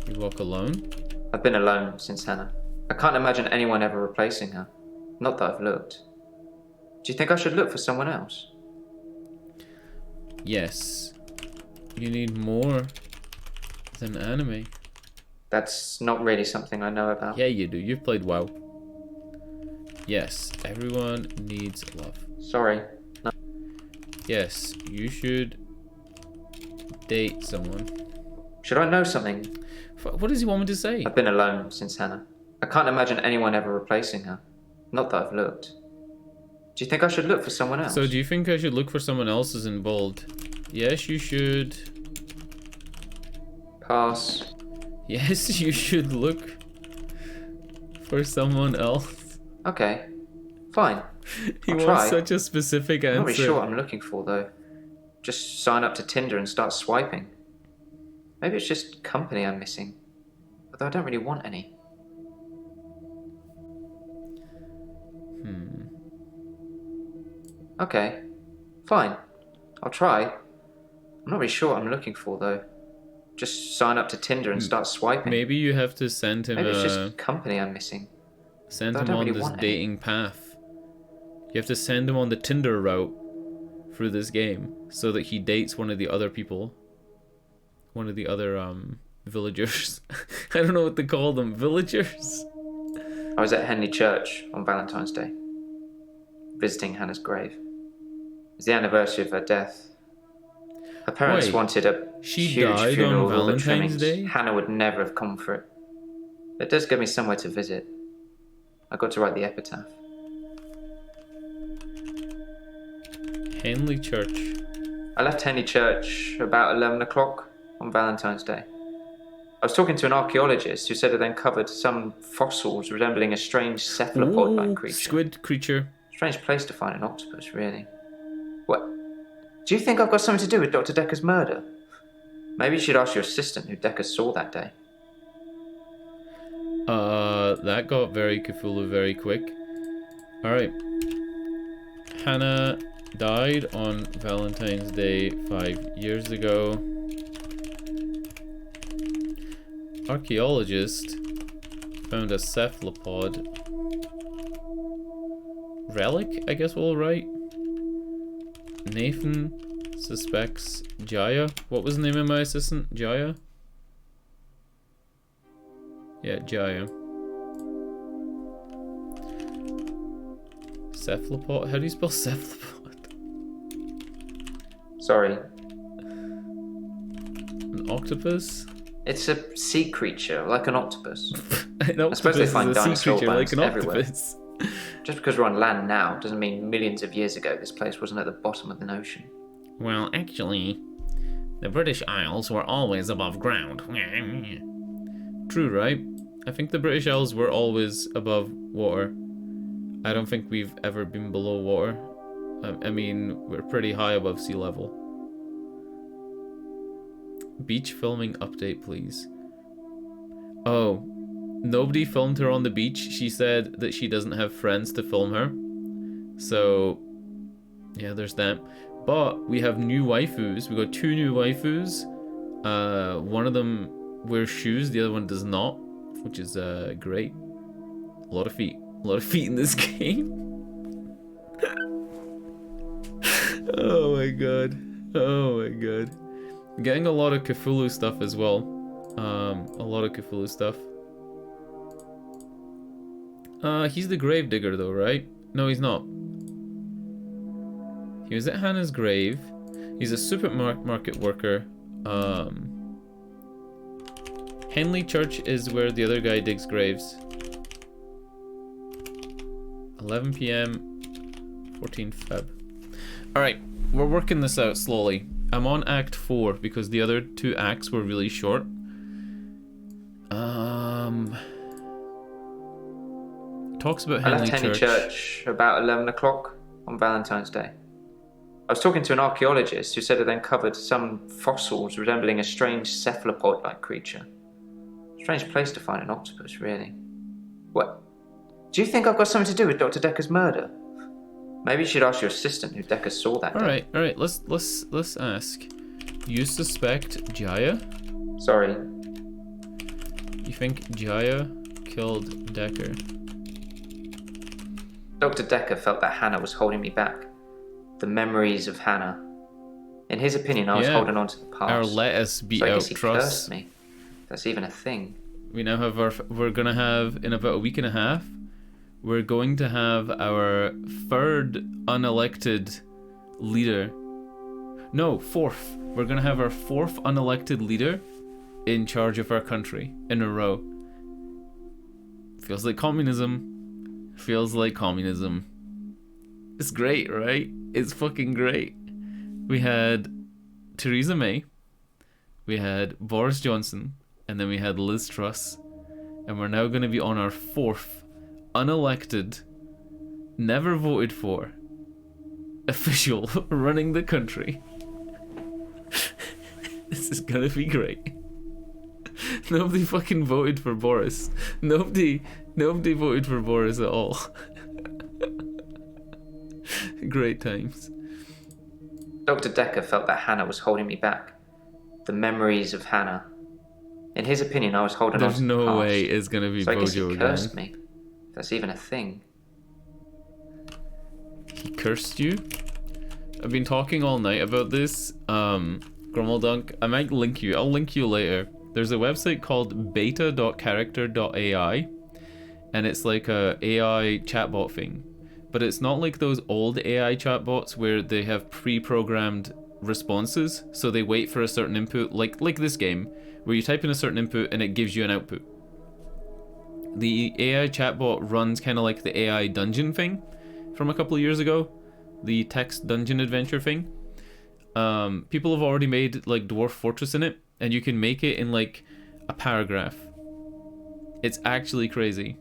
You walk alone? I've been alone since Hannah. I can't imagine anyone ever replacing her. Not that I've looked. Do you think I should look for someone else? Yes. You need more than anime. That's not really something I know about. Yeah, you do. You've played WoW. Yes, everyone needs love. Sorry. No. Yes, you should date someone. Should I know something? What does he want me to say? I've been alone since Hannah. I can't imagine anyone ever replacing her. Not that I've looked. Do you think I should look for someone else? So do you think I should look for someone else as in bold? Yes, you should. Pass. Yes, you should look for someone else. Okay. Fine. He I'll wants try. such a specific answer. I'm not really sure what I'm looking for, though. Just sign up to Tinder and start swiping. Maybe it's just company I'm missing. Although I don't really want any. Okay. Fine. I'll try. I'm not really sure what I'm looking for, though. Just sign up to Tinder and start swiping. Maybe you have to send him Maybe it's just company I'm missing. Send But I him don't on really this want any. dating path. You have to send him on the Tinder route through this game so that he dates one of the other people. One of the other villagers. I don't know what to call them. Villagers? I was at Henley Church on Valentine's Day, visiting Hannah's grave. It's the anniversary of her death. Her parents Wait, wanted a she huge died funeral on with all the Valentine's trimmings. Day? Hannah would never have come for it. It does give me somewhere to visit. I got to write the epitaph. Henley Church. I left Henley Church about 11 o'clock on Valentine's Day. I was talking to an archaeologist who said it uncovered some fossils resembling a strange cephalopod-like Ooh, creature. squid creature. Strange place to find an octopus, really. What? Do you think I've got something to do with Dr. Dekker's murder? Maybe you should ask your assistant who Dekker saw that day. That got very Cthulhu very quick. Alright. Hannah died on Valentine's Day 5 years ago. Archaeologist found a cephalopod relic, I guess we'll write. Nathan suspects Jaya. What was the name of my assistant? Jaya? Yeah, Jaya. Cephalopod? How do you spell cephalopod? Sorry. An octopus? It's a sea creature, like an octopus. An octopus suppose they is find a sea dinosaur creature like bones an everywhere. octopus. Just because we're on land now doesn't mean millions of years ago this place wasn't at the bottom of the ocean. Well, actually, the British Isles were always above ground. True, right? I think the British Isles were always above water. I don't think we've ever been below water. I mean, we're pretty high above sea level. Beach filming update, please. Oh, nobody filmed her on the beach. She said that she doesn't have friends to film her. So, yeah, there's that. But we have new waifus. We got 2 new waifus. One of them wears shoes, the other one does not, which is great. A lot of feet. A lot of feet in this game. Oh my god. Oh my god. Getting a lot of Cthulhu stuff as well. A lot of Cthulhu stuff. He's the grave digger though, right? No, he's not. He was at Hannah's grave. He's a supermarket worker. Henley Church is where the other guy digs graves. 11 PM, 14th Feb. Alright, we're working this out slowly. I'm on Act 4 because the other 2 acts were really short. Talks about I Henley left Henley Church. Church about 11 o'clock on Valentine's Day. I was talking to an archaeologist who said it uncovered some fossils resembling a strange cephalopod-like creature. Strange place to find an octopus, really. What? Do you think I've got something to do with Dr. Dekker's murder? Maybe you should ask your assistant who Dekker saw that day. All right. Let's ask. You suspect Jaya? Sorry. You think Jaya killed Dekker? Dr. Dekker felt that Hannah was holding me back. The memories of Hannah. In his opinion, I was holding on to the past. Our lettuce beat so I out guess he trust. cursed me. That's even a thing. We now have we're gonna have, in about a week and a half, we're going to have our third unelected leader. No, fourth. We're gonna have our fourth unelected leader in charge of our country in a row. Feels like communism. Feels like communism. It's great, right? It's fucking great. We had Theresa May, we had Boris Johnson, and then we had Liz Truss, and we're now going to be on our fourth unelected, never voted for official running the country. This is gonna be great. Nobody fucking voted for Boris. Nobody voted for Boris at all. Great times. Dr. Dekker felt that Hannah was holding me back. The memories of Hannah. In his opinion, I was holding on There's to the no past. way it's gonna be so I guess Bojo he again. cursed me. That's even a thing. He cursed you? I've been talking all night about this. Grummeldunk, I might link you. I'll link you later. There's a website called beta.character.ai, and it's like a AI chatbot thing. But it's not like those old AI chatbots where they have pre-programmed responses, so they wait for a certain input, like this game, where you type in a certain input and it gives you an output. The AI chatbot runs kind of like the AI dungeon thing from a couple of years ago, the text dungeon adventure thing. People have already made like Dwarf Fortress in it, and you can make it in like a paragraph. It's actually crazy.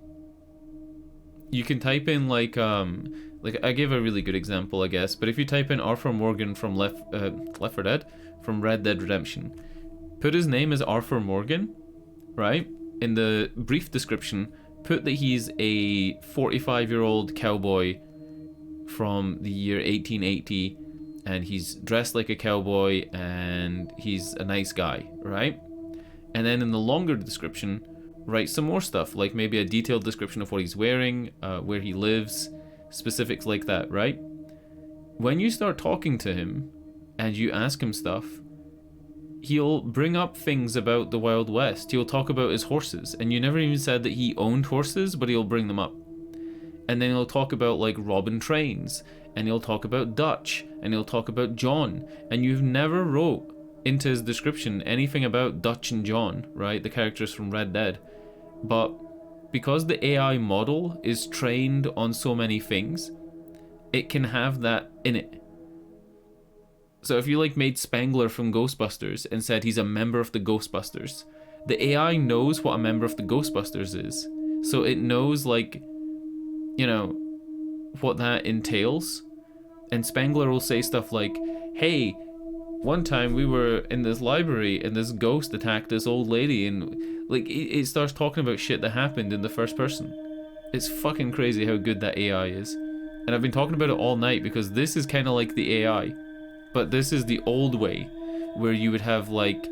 You can type in like I gave a really good example, I guess, but if you type in Arthur Morgan from Left 4 Dead, from Red Dead Redemption, put his name as Arthur Morgan, right? In the brief description, put that he's a 45-year-old cowboy from the year 1880, and he's dressed like a cowboy, and he's a nice guy, right? And then in the longer description, write some more stuff, like maybe a detailed description of what he's wearing, where he lives, specifics like that, right? When you start talking to him and you ask him stuff, he'll bring up things about the Wild West. He'll talk about his horses, and you never even said that he owned horses, but he'll bring them up. And then he'll talk about like Robin trains, and he'll talk about Dutch, and he'll talk about John, and you've never wrote into his description anything about Dutch and John, right? The characters from Red Dead. But because the AI model is trained on so many things, it can have that in it. So if you like made Spengler from Ghostbusters and said he's a member of the Ghostbusters, the AI knows what a member of the Ghostbusters is. So it knows, like, you know, what that entails. And Spengler will say stuff like, hey, one time we were in this library and this ghost attacked this old lady, and like it starts talking about shit that happened in the first person. It's fucking crazy how good that AI is. And I've been talking about it all night because this is kind of like the AI, but this is the old way where you would have like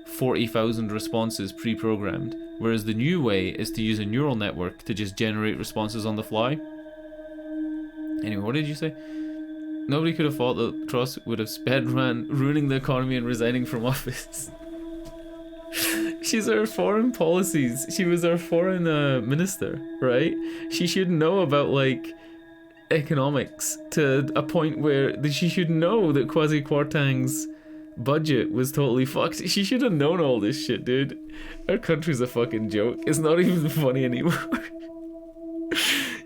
40,000 responses pre-programmed, whereas the new way is to use a neural network to just generate responses on the fly. Anyway, what did you say? Nobody could have thought that Truss would have sped ran, ruining the economy and resigning from office. She's our foreign policies. She was our foreign minister, right? She should know about like economics to a point where she should know that Kwasi Kwarteng's budget was totally fucked. She should have known all this shit, dude. Our country's a fucking joke. It's not even funny anymore.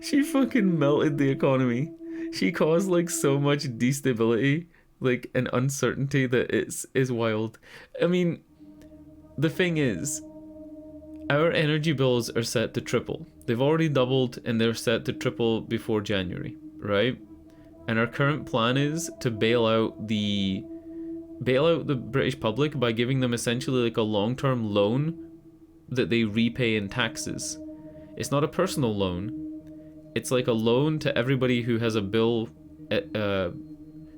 She fucking melted the economy. She caused like so much destability, like and uncertainty that is wild. I mean, the thing is, our energy bills are set to triple. They've already doubled and they're set to triple before January, right? And our current plan is to bail out the British public by giving them essentially like a long-term loan that they repay in taxes. It's not a personal loan. It's like a loan to everybody who has a bill,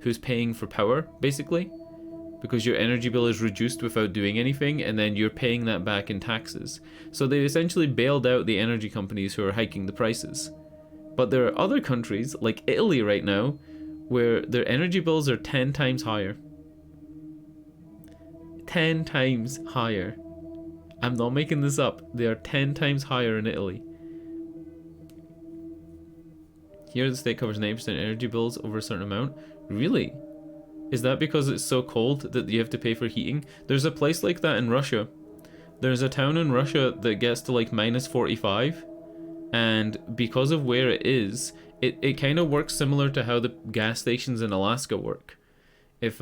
who's paying for power, basically. Because your energy bill is reduced without doing anything, and then you're paying that back in taxes. So they essentially bailed out the energy companies who are hiking the prices. But there are other countries, like Italy right now, where their energy bills are 10 times higher. 10 times higher. I'm not making this up. They are 10 times higher in Italy. Here the state covers 90% energy bills over a certain amount. Really? Is that because it's so cold that you have to pay for heating? There's a place like that in Russia. There's a town in Russia that gets to like minus 45. And because of where it is, it kind of works similar to how the gas stations in Alaska work. If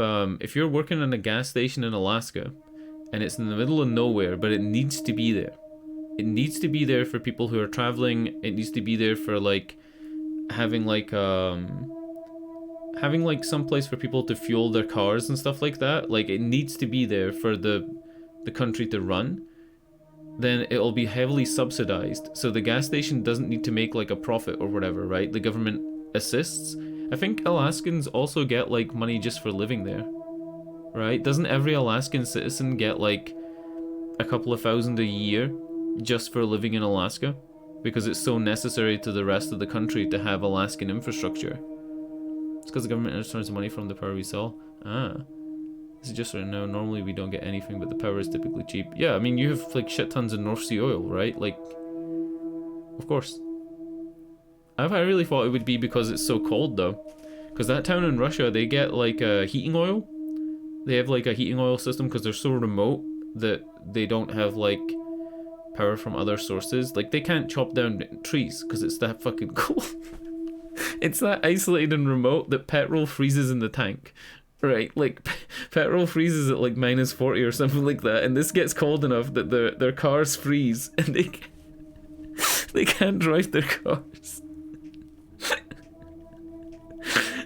you're working in a gas station in Alaska, and it's in the middle of nowhere, but it needs to be there. It needs to be there for people who are traveling. It needs to be there for like having like some place for people to fuel their cars and stuff like that. Like it needs to be there for the country to run. Then it'll be heavily subsidized. So the gas station doesn't need to make like a profit or whatever, right? The government assists. I think Alaskans also get like money just for living there, right? Doesn't every Alaskan citizen get like a couple of $1,000 a year just for living in Alaska? Because it's so necessary to the rest of the country to have Alaskan infrastructure. It's because the government earns money from the power we sell. Ah. This is just right now. Normally we don't get anything, but the power is typically cheap. Yeah, I mean, you have like shit tons of North Sea oil, right? Like, of course. I really thought it would be because it's so cold though. Because that town in Russia, they get like heating oil. They have like a heating oil system because they're so remote that they don't have like power from other sources. Like they can't chop down trees because it's that fucking cold. It's that isolated and remote that petrol freezes in the tank. Right, like petrol freezes at like minus 40 or something like that, and this gets cold enough that their cars freeze and they can't drive their cars.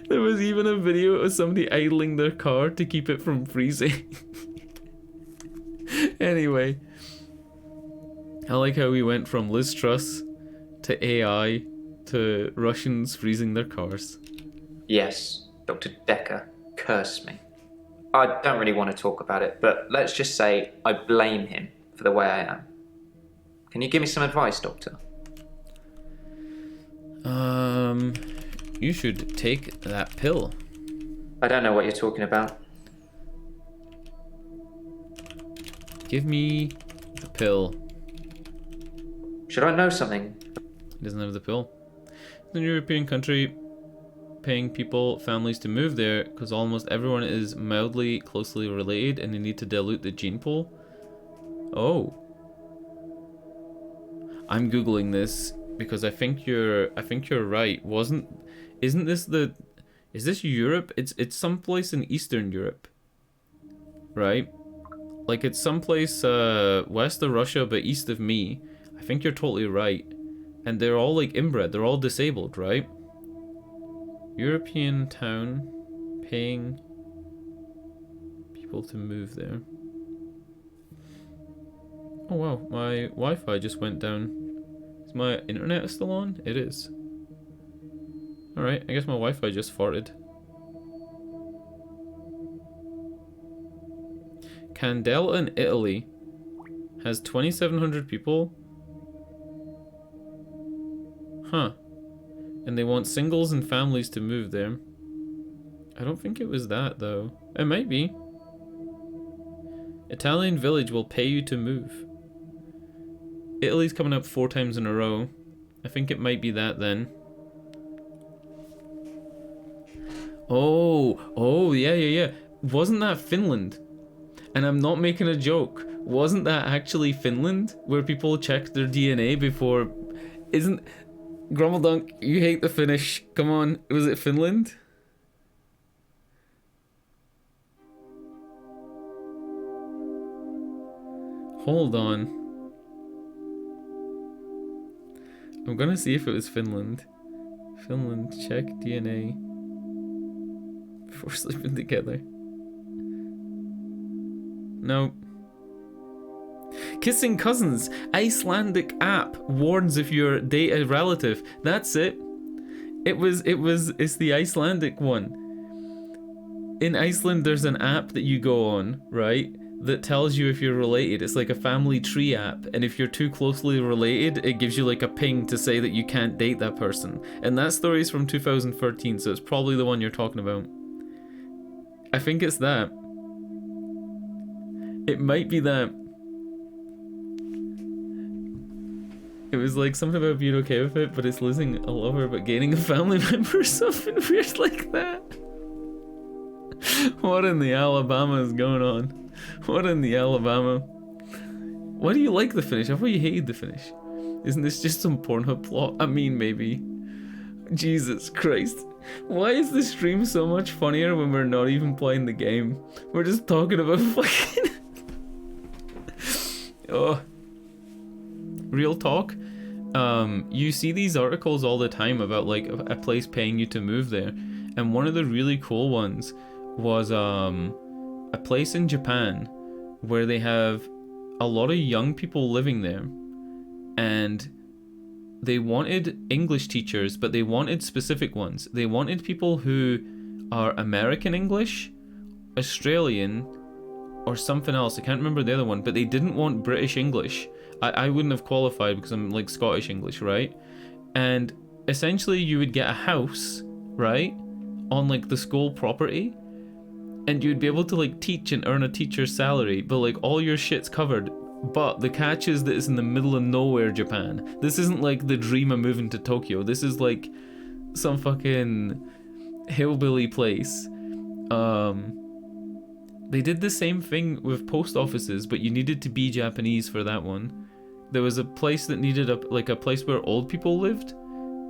There was even a video of somebody idling their car to keep it from freezing. Anyway, I like how we went from Liz Truss to AI to Russians freezing their cars. Yes, Dr. Dekker. Curse me. I don't really want to talk about it, but let's just say I blame him for the way I am. Can you give me some advice, Doctor? You should take that pill. I don't know what you're talking about. Give me the pill. Should I know something? He doesn't have the pill. It's a European country paying families to move there because almost everyone is mildly closely related and they need to dilute the gene pool. Oh. I'm googling this because I think you're right. Is this Europe? It's someplace in Eastern Europe. Right? Like it's someplace west of Russia but east of me. I think you're totally right. And they're all like inbred, they're all disabled, right? European town paying people to move there. Oh wow, my Wi-Fi just went down. Is my internet still on? It is. Alright, I guess my Wi-Fi just farted. Candela in Italy has 2,700 people. Huh. And they want singles and families to move there. I don't think it was that, though. It might be. Italian village will pay you to move. Italy's coming up 4 times in a row. I think it might be that, then. Oh, yeah. Wasn't that Finland? And I'm not making a joke. Wasn't that actually Finland? Where people checked their DNA before... Isn't... Grummeldunk, you hate the Finnish. Come on, was it Finland? Hold on. I'm gonna see if it was Finland. Finland, check DNA. before sleeping together. No. Kissing cousins. Icelandic app warns if you're date a relative. That's it. It's the Icelandic one. In Iceland, there's an app that you go on, right? That tells you if you're related. It's like a family tree app, and if you're too closely related, it gives you like a ping to say that you can't date that person. And that story is from 2013, so it's probably the one you're talking about. I think it's that. It might be that. It was like something about being okay with it, but it's losing a lover but gaining a family member or something weird like that. What in the Alabama is going on? What in the Alabama? Why do you like the finish? I thought you hated the finish. Isn't this just some Pornhub plot? I mean, maybe. Jesus Christ. Why is the stream so much funnier when we're not even playing the game? We're just talking about fucking... Oh. Real talk. You see these articles all the time about like a place paying you to move there. And one of the really cool ones was a place in Japan where they have a lot of young people living there, and they wanted English teachers, but they wanted specific ones. They wanted people who are American English, Australian, or something else. I can't remember the other one, but they didn't want British English. I wouldn't have qualified because I'm like Scottish English, right? And essentially you would get a house, right, on like the school property, and you'd be able to like teach and earn a teacher's salary, but like all your shit's covered. But the catch is that it's in the middle of nowhere, Japan. This isn't like the dream of moving to Tokyo. This is like some fucking hillbilly place. They did the same thing with post offices, but you needed to be Japanese for that one. There was a place that needed a place where old people lived,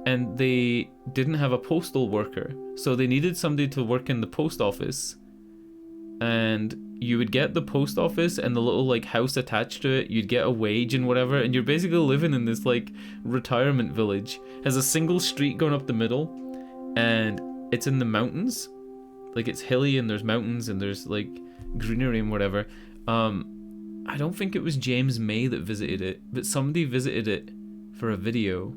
and they didn't have a postal worker, so they needed somebody to work in the post office. And you would get the post office and the little like house attached to it. You'd get a wage and whatever, and you're basically living in this like retirement village. It has a single street going up the middle, and it's in the mountains. Like it's hilly and there's mountains and there's like greenery and whatever. I don't think it was James May that visited it, but somebody visited it for a video.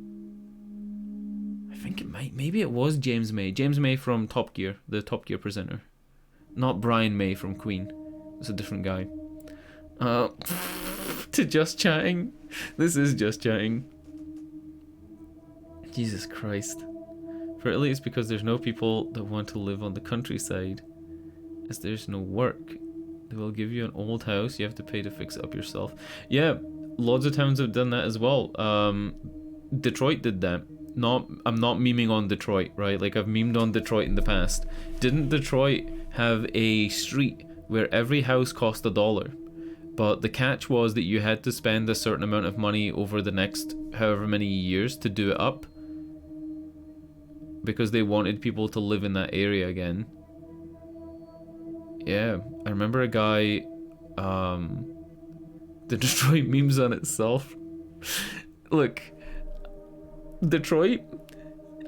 I think maybe it was James May. James May from Top Gear, the Top Gear presenter. Not Brian May from Queen. It's a different guy. To Just Chatting. This is Just Chatting. Jesus Christ. For Italy, it's because there's no people that want to live on the countryside, as there's no work. They will give you an old house, you have to pay to fix it up yourself. Yeah, loads of towns have done that as well. Detroit did that. I'm not memeing on Detroit, right? Like I've memed on Detroit in the past. Didn't Detroit have a street where every house cost $1? But the catch was that you had to spend a certain amount of money over the next however many years to do it up, because they wanted people to live in that area again. Yeah, I remember a guy, the Detroit memes on itself. Look, Detroit,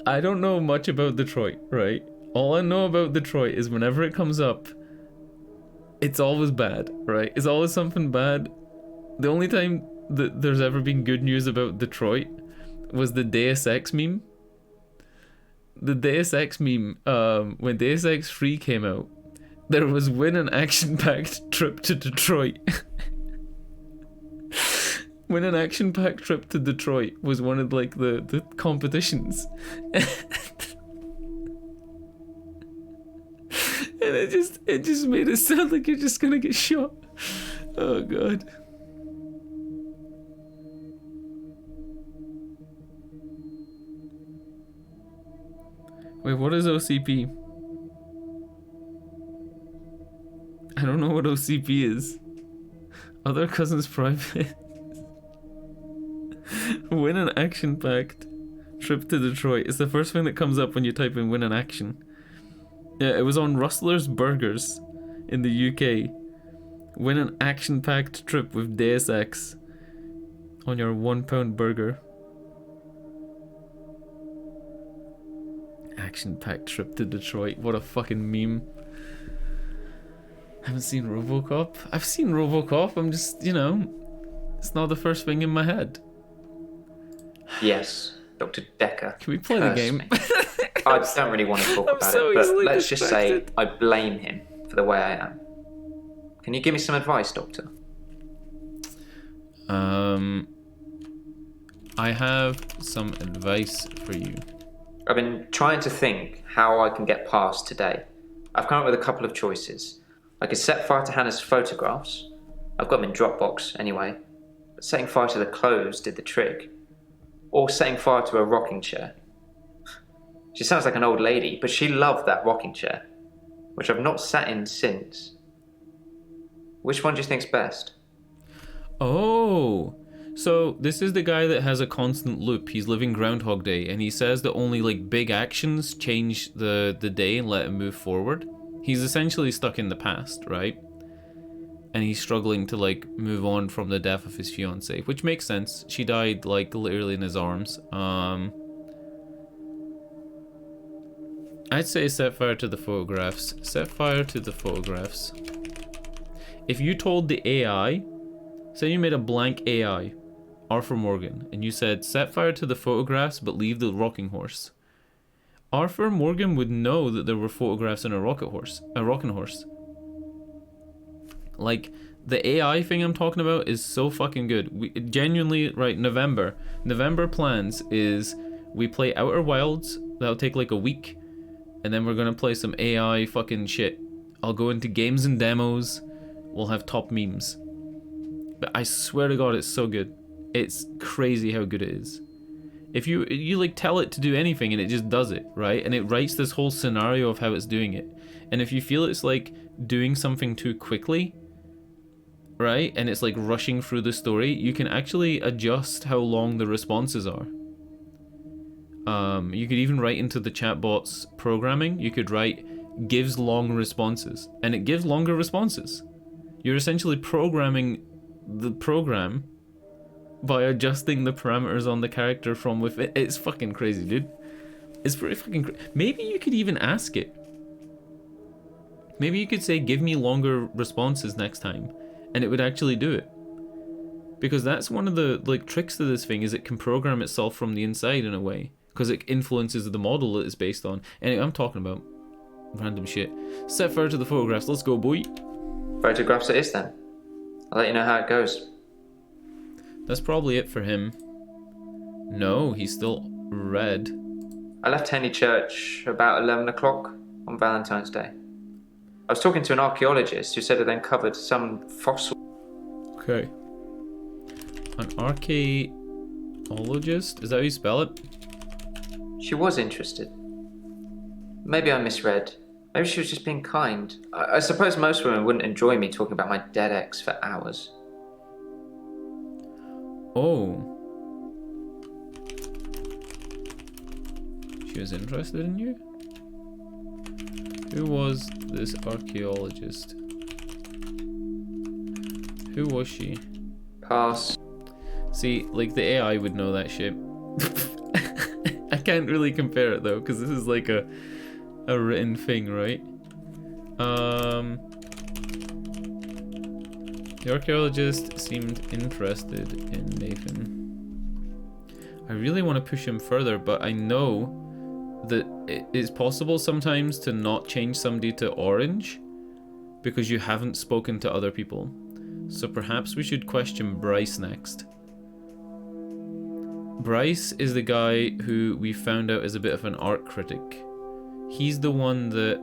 I don't know much about Detroit, right? All I know about Detroit is whenever it comes up, it's always bad, right? It's always something bad. The only time that there's ever been good news about Detroit was the Deus Ex meme. The Deus Ex meme, when Deus Ex 3 came out, there was win an action-packed trip to Detroit. Win an action-packed trip to Detroit was one of like the competitions. And it just made it sound like you're just gonna get shot. Oh god. Wait, what is OCP? I don't know what OCP is. Other cousins private. Win an action-packed trip to Detroit. It's the first thing that comes up when you type in win an action. Yeah, it was on Rustler's Burgers in the UK. Win an action-packed trip with Deus Ex on your £1 burger. Action-packed trip to Detroit. What a fucking meme. Haven't seen RoboCop. I've seen RoboCop. I'm just, it's not the first thing in my head. Yes, Dr. Dekker. Can we play the game? I don't really want to talk about so it, but easily let's just say distracted. I blame him for the way I am. Can you give me some advice, Doctor? I have some advice for you. I've been trying to think how I can get past today. I've come up with a couple of choices. I could set fire to Hannah's photographs. I've got them in Dropbox anyway. But setting fire to the clothes did the trick. Or setting fire to a rocking chair. She sounds like an old lady, but she loved that rocking chair, which I've not sat in since. Which one do you think's best? Oh, so this is the guy that has a constant loop. He's living Groundhog Day, and he says that only like big actions change the day and let him move forward. He's essentially stuck in the past, right? And he's struggling to like move on from the death of his fiancée, which makes sense. She died like literally in his arms. I'd say set fire to the photographs. Set fire to the photographs. If you told the AI, say you made a blank AI, Arthur Morgan, and you said set fire to the photographs but leave the rocking horse, Arthur Morgan would know that there were photographs in a rocking horse. Like, the AI thing I'm talking about is so fucking good. We genuinely, right, November plans is we play Outer Wilds. That'll take like a week, and then we're gonna play some AI fucking shit. I'll go into games and demos. We'll have top memes. But I swear to God, it's so good. It's crazy how good it is. If you like tell it to do anything and it just does it, right? And it writes this whole scenario of how it's doing it. And if you feel it's like doing something too quickly, right? And it's like rushing through the story, you can actually adjust how long the responses are. You could even write into the chatbot's programming, you could write gives long responses, and it gives longer responses. You're essentially programming the program by adjusting the parameters on the character from within. It's fucking crazy, dude. It's pretty fucking crazy. Maybe you could even ask it. Maybe you could say, give me longer responses next time, and it would actually do it. Because that's one of the like tricks to this thing, is it can program itself from the inside in a way, because it influences the model that it's based on. Anyway, I'm talking about random shit. Set fire to the photographs. Let's go, boy. Photographs it is then. I'll let you know how it goes. That's probably it for him. No, he's still red. I left Henley Church about 11 o'clock on Valentine's Day. I was talking to an archaeologist who said it uncovered some fossil. Okay. An archaeologist? Is that how you spell it? She was interested. Maybe I misread. Maybe she was just being kind. I suppose most women wouldn't enjoy me talking about my dead ex for hours. Oh. She was interested in you? Who was this archaeologist? Who was she? Pass. See, like the AI would know that shit. I can't really compare it though, because this is like a written thing, right? The archaeologist seemed interested in Nathan. I really want to push him further, but I know that it is possible sometimes to not change somebody to orange because you haven't spoken to other people. So perhaps we should question Bryce next. Bryce is the guy who we found out is a bit of an art critic. He's the one that...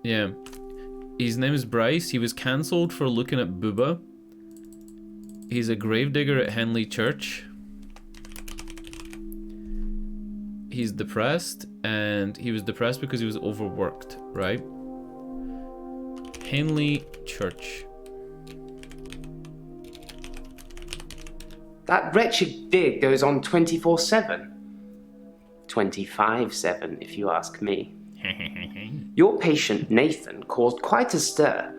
yeah. His name is Bryce. He was cancelled for looking at Booba. He's a gravedigger at Henley Church. He's depressed, and he was depressed because he was overworked, right? Henley Church. That wretched dig goes on 24/7. 25/7, if you ask me. Your patient, Nathan, caused quite a stir.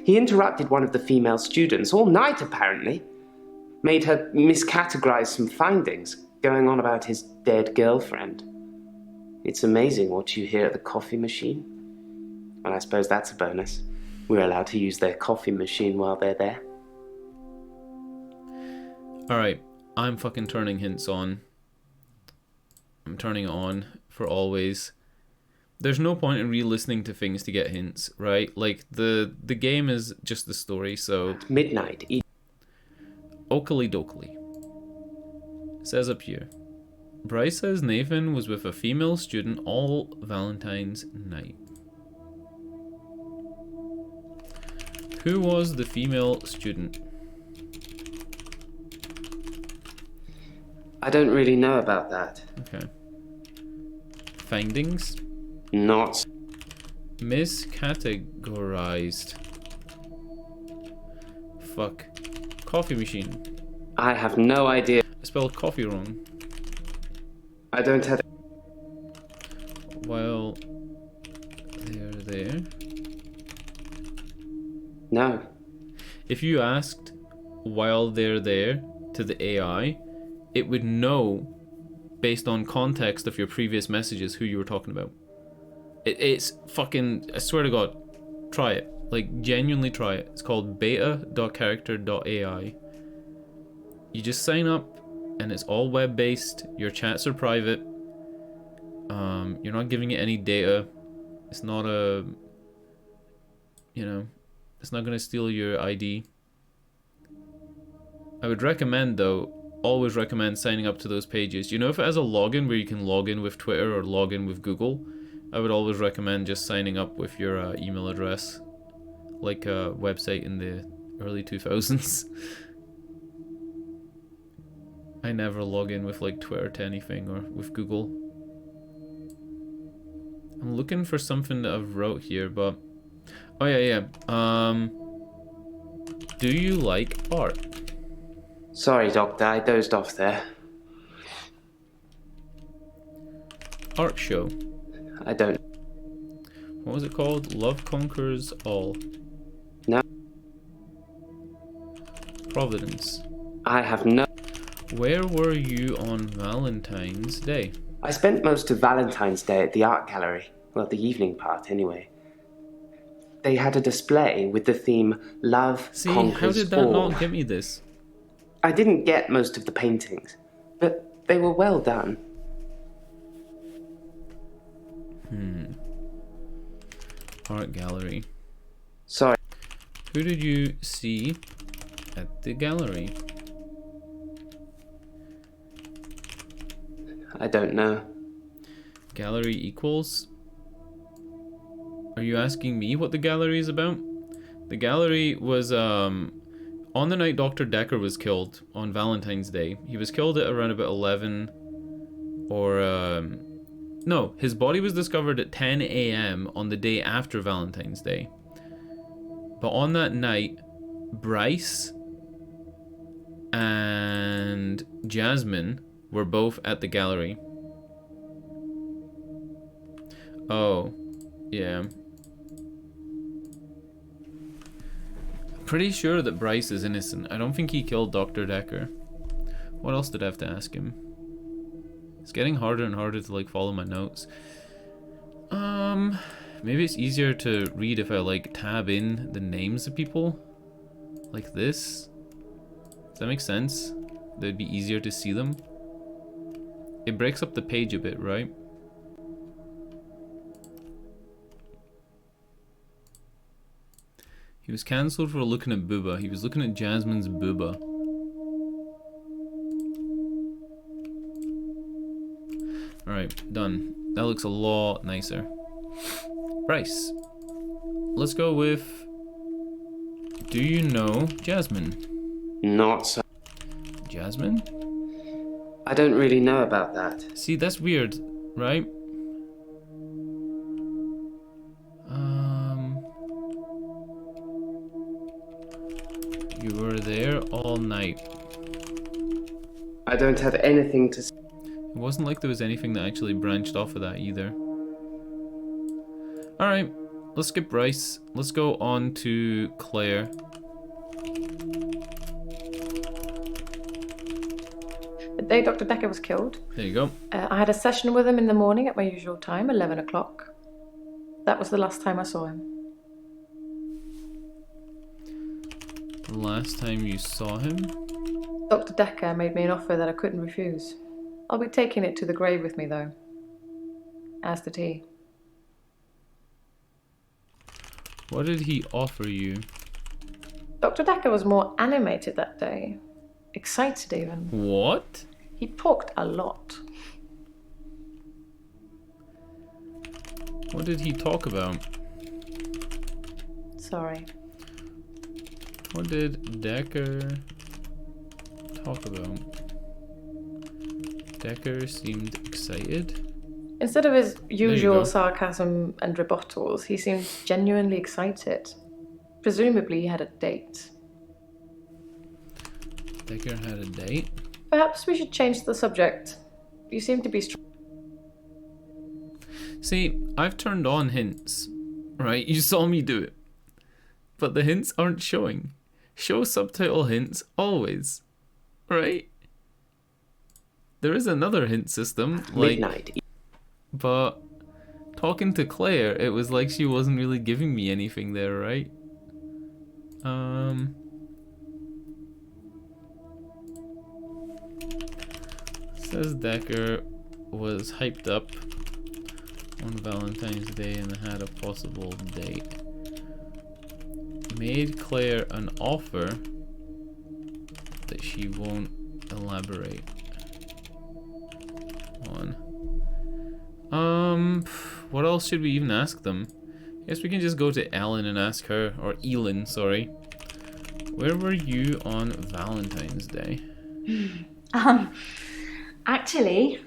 He interrupted one of the female students all night, apparently. Made her miscategorize some findings, going on about his dead girlfriend. It's amazing what you hear at the coffee machine. And I suppose that's a bonus. We're allowed to use their coffee machine while they're there. Alright, I'm fucking turning hints on. I'm turning it on for always. There's no point in re-listening to things to get hints, right? Like, the game is just the story, so... Midnight. Oakley dokley. Says up here. Bryce says Nathan was with a female student all Valentine's night. Who was the female student? I don't really know about that. Okay. Findings? Not. Miscategorized. Fuck. Coffee machine. I have no idea. I spelled coffee wrong. I don't have... While they're there. No. If you asked while they're there to the AI, it would know based on context of your previous messages who you were talking about. It's fucking, I swear to God, try it. Like, genuinely try it. It's called beta.character.ai. You just sign up and it's all web-based. Your chats are private. You're not giving it any data. It's not a, you know, it's not going to steal your ID. I would recommend, though, always recommend signing up to those pages. You know, if it has a login where you can log in with Twitter or log in with Google, I would always recommend just signing up with your email address, like a website in the early 2000s. I never log in with like Twitter to anything or with Google. I'm looking for something that I've wrote here, but oh yeah. Do you like art? Sorry, Doctor, I dozed off there. Art show. I don't... What was it called? Love Conquers All. No. Providence. I have no... Where were you on Valentine's Day? I spent most of Valentine's Day at the art gallery. Well, the evening part, anyway. They had a display with the theme Love Conquers All. How did that not get me this? I didn't get most of the paintings, but they were well done. Art gallery. Sorry. Who did you see at the gallery? I don't know. Gallery equals? Are you asking me what the gallery is about? The gallery was on the night Dr. Dekker was killed on Valentine's Day. He was killed at around about 11 or no, his body was discovered at 10 a.m. on the day after Valentine's Day. But on that night, Bryce and Jasmine were both at the gallery. Oh, yeah. Pretty sure that Bryce is innocent. I don't think he killed Dr. Dekker. What else did I have to ask him? It's getting harder and harder to like follow my notes. Maybe it's easier to read if I like tab in the names of people like this. Does that make sense? That'd be easier to see them. It breaks up the page a bit, right? He was cancelled for looking at booba. He was looking at Jasmine's booba. Alright, done. That looks a lot nicer. Bryce. Let's go with... Do you know Jasmine? Not so. Jasmine? I don't really know about that. See, that's weird, right? You were there all night. I don't have anything to say. It wasn't like there was anything that actually branched off of that either. Alright, let's skip Bryce. Let's go on to Claire. day Dr. Dekker was killed. There you go. I had a session with him in the morning at my usual time, 11 o'clock. That was the last time I saw him. The last time you saw him? Dr. Dekker made me an offer that I couldn't refuse. I'll be taking it to the grave with me, though. As did he. What did he offer you? Dr. Dekker was more animated that day. Excited, even. What? He talked a lot. What did he talk about? Sorry. What did Dekker talk about? Dekker seemed excited. Instead of his go. usual sarcasm and rebuttals, he seemed genuinely excited. Presumably he had a date. Dekker had a date? Perhaps we should change the subject. You seem to be See, I've turned on hints, right? You saw me do it. But the hints aren't showing. Show subtitle hints always, right? There is another hint system, like, Midnight. but talking to Claire, it was like she wasn't really giving me anything there, right? Says Dekker was hyped up on Valentine's Day and had a possible date. Made Claire an offer that she won't elaborate on. What else should we even ask them? I guess we can just go to Ellen and ask her, or Elin, sorry. Where were you on Valentine's Day? Actually,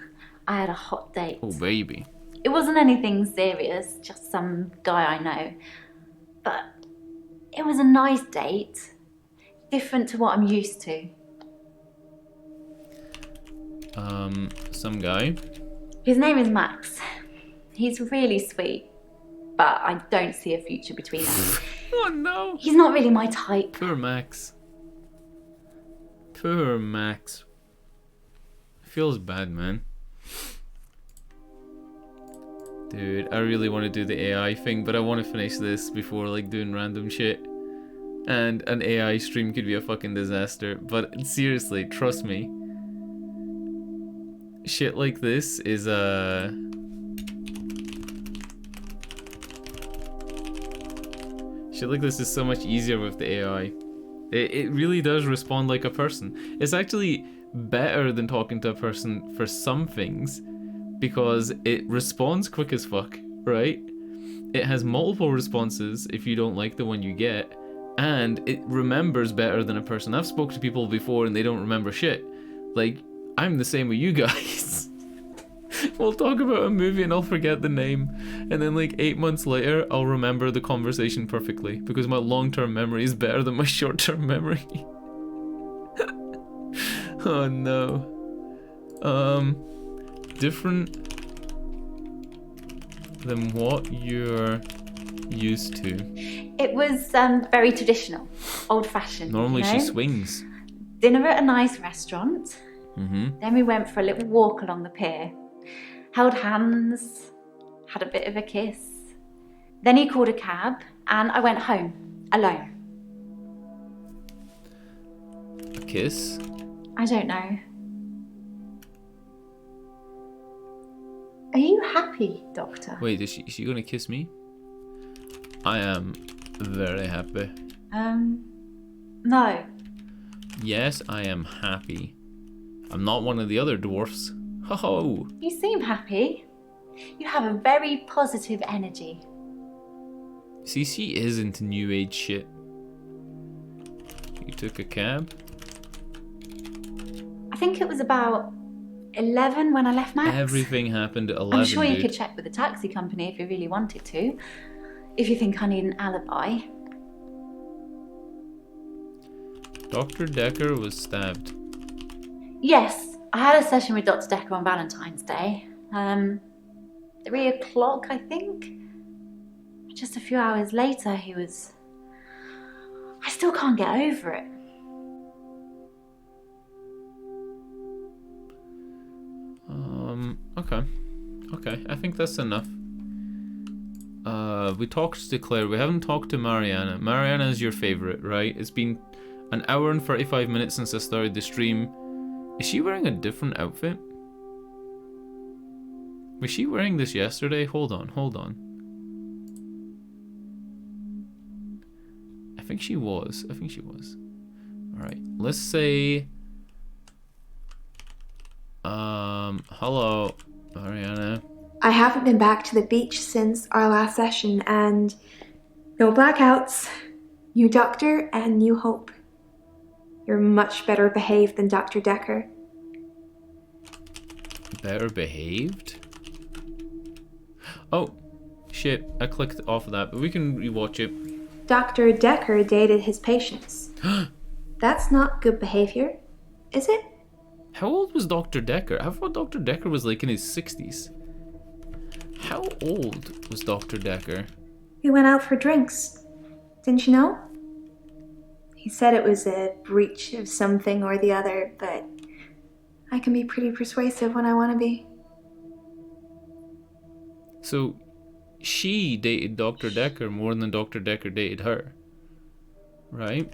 I had a hot date. Oh, baby. It wasn't anything serious, just some guy I know. But it was a nice date. Different to what I'm used to. Some guy? His name is Max. He's really sweet, but I don't see a future between us. Oh no! He's not really my type. Poor Max. Poor Max. Feels bad, man. Dude, I really want to do the AI thing, but I want to finish this before like doing random shit. And an AI stream could be a fucking disaster. But seriously, trust me. Shit like this is shit like this is so much easier with the AI. It really does respond like a person. It's actually better than talking to a person for some things because it responds quick as fuck, right? It has multiple responses if you don't like the one you get, and it remembers better than a person. I've spoken to people before and they don't remember shit. Like, I'm the same with you guys. We'll talk about a movie and I'll forget the name, and then like 8 months later I'll remember the conversation perfectly because my long-term memory is better than my short-term memory. Oh no. Different than what you're used to. It was very traditional, old-fashioned. Normally you she know? swings. Dinner at a nice restaurant. Mm-hmm. Then we went for a little walk along the pier. Held hands, had a bit of a kiss. Then he called a cab and I went home, alone. A kiss? I don't know. Are you happy, Doctor? Wait, is she gonna kiss me? I am very happy. No. Yes, I am happy. I'm not one of the other dwarfs. Ho-ho! You seem happy. You have a very positive energy. See, she is into new age shit. You took a cab? I think it was about 11 when I left Max. Everything happened at 11, I'm sure you dude. could check with the taxi company if you really wanted to. If you think I need an alibi. Dr. Dekker was stabbed. Yes, I had a session with Dr. Dekker on Valentine's Day. 3 o'clock, I think. Just a few hours later, he was... I still can't get over it. Okay. Okay, I think that's enough. We talked to Claire. We haven't talked to Mariana. Mariana is your favorite, right? It's been an hour and 45 minutes since I started the stream. Is she wearing a different outfit? Was she wearing this yesterday? Hold on, hold on. I think she was. I think she was. Alright, let's say... hello, Mariana. I haven't been back to the beach since our last session, and no blackouts, new doctor, and new hope. You're much better behaved than Dr. Dekker. Better behaved? Oh, shit, I clicked off of that, but we can rewatch it. Dr. Dekker dated his patients. That's not good behavior, is it? How old was Dr. Dekker? I thought Dr. Dekker was like in his 60s. How old was Dr. Dekker? We went out for drinks. Didn't you know? He said it was a breach of something or the other, but I can be pretty persuasive when I want to be. So, she dated Dr. Dekker more than Dr. Dekker dated her. Right?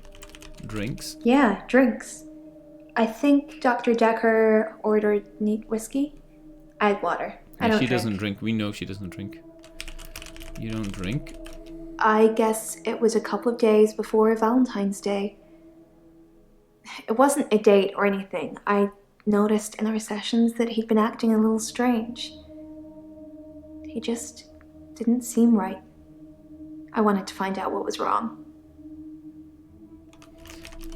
Drinks? Yeah, drinks. I think Dr. Dekker ordered neat whiskey. I had water. I don't drink. Doesn't drink. We know she doesn't drink. You don't drink? I guess it was a couple of days before Valentine's Day. It wasn't a date or anything. I noticed in our sessions that he'd been acting a little strange. He just didn't seem right. I wanted to find out what was wrong.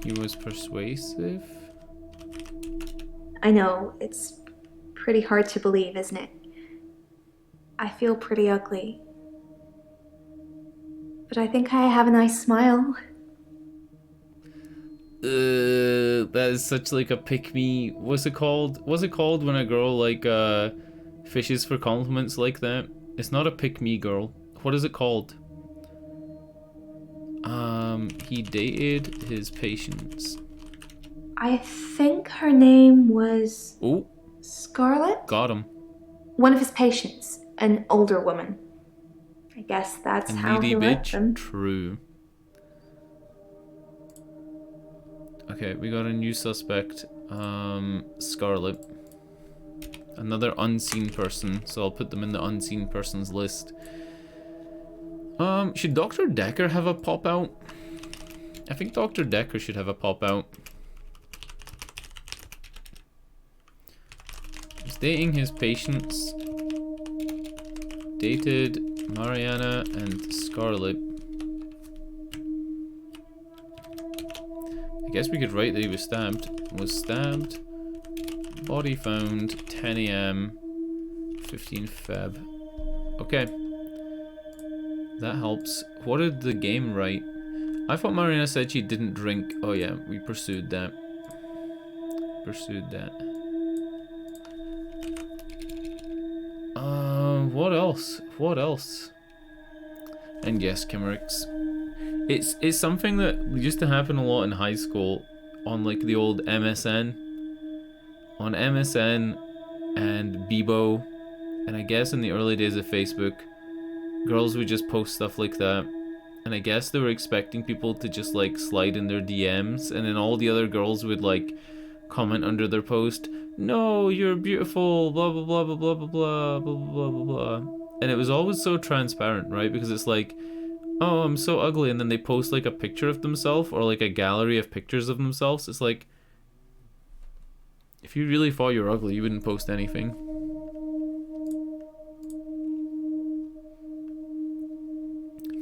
He was persuasive? I know, it's pretty hard to believe, isn't it? I feel pretty ugly. But I think I have a nice smile. That is such like a pick-me... What's it called? What's it called when a girl like fishes for compliments like that? It's not a pick-me girl. What is it called? He dated his patients. I think her name was... Oh. Scarlett? Got him. One of his patients, an older woman. I guess that's how he liked them. True. Okay, we got a new suspect. Scarlett. Another unseen person, so I'll put them in the unseen persons list. Should Dr. Dekker have a pop-out? I think Dr. Dekker should have a pop-out. He's dating his patients. Dated Mariana and Scarlett. I guess we could write that he was stabbed. Was stabbed. Body found 10 AM 15 Feb. Okay. That helps. What did the game write? I thought Mariana said she didn't drink. Oh yeah, we pursued that. Pursued that. What else? What else? And yes, Kimmerick's. It's something that used to happen a lot in high school on like the old MSN. On MSN and Bebo, and I guess in the early days of Facebook, girls would just post stuff like that. And I guess they were expecting people to just like slide in their DMs, and then all the other girls would like comment under their post, "No, you're beautiful, blah blah blah blah blah blah blah blah blah blah blah." And it was always so transparent, right? Because it's like, "Oh, I'm so ugly," and then they post like a picture of themselves or like a gallery of pictures of themselves. It's like, if you really thought you were ugly, you wouldn't post anything.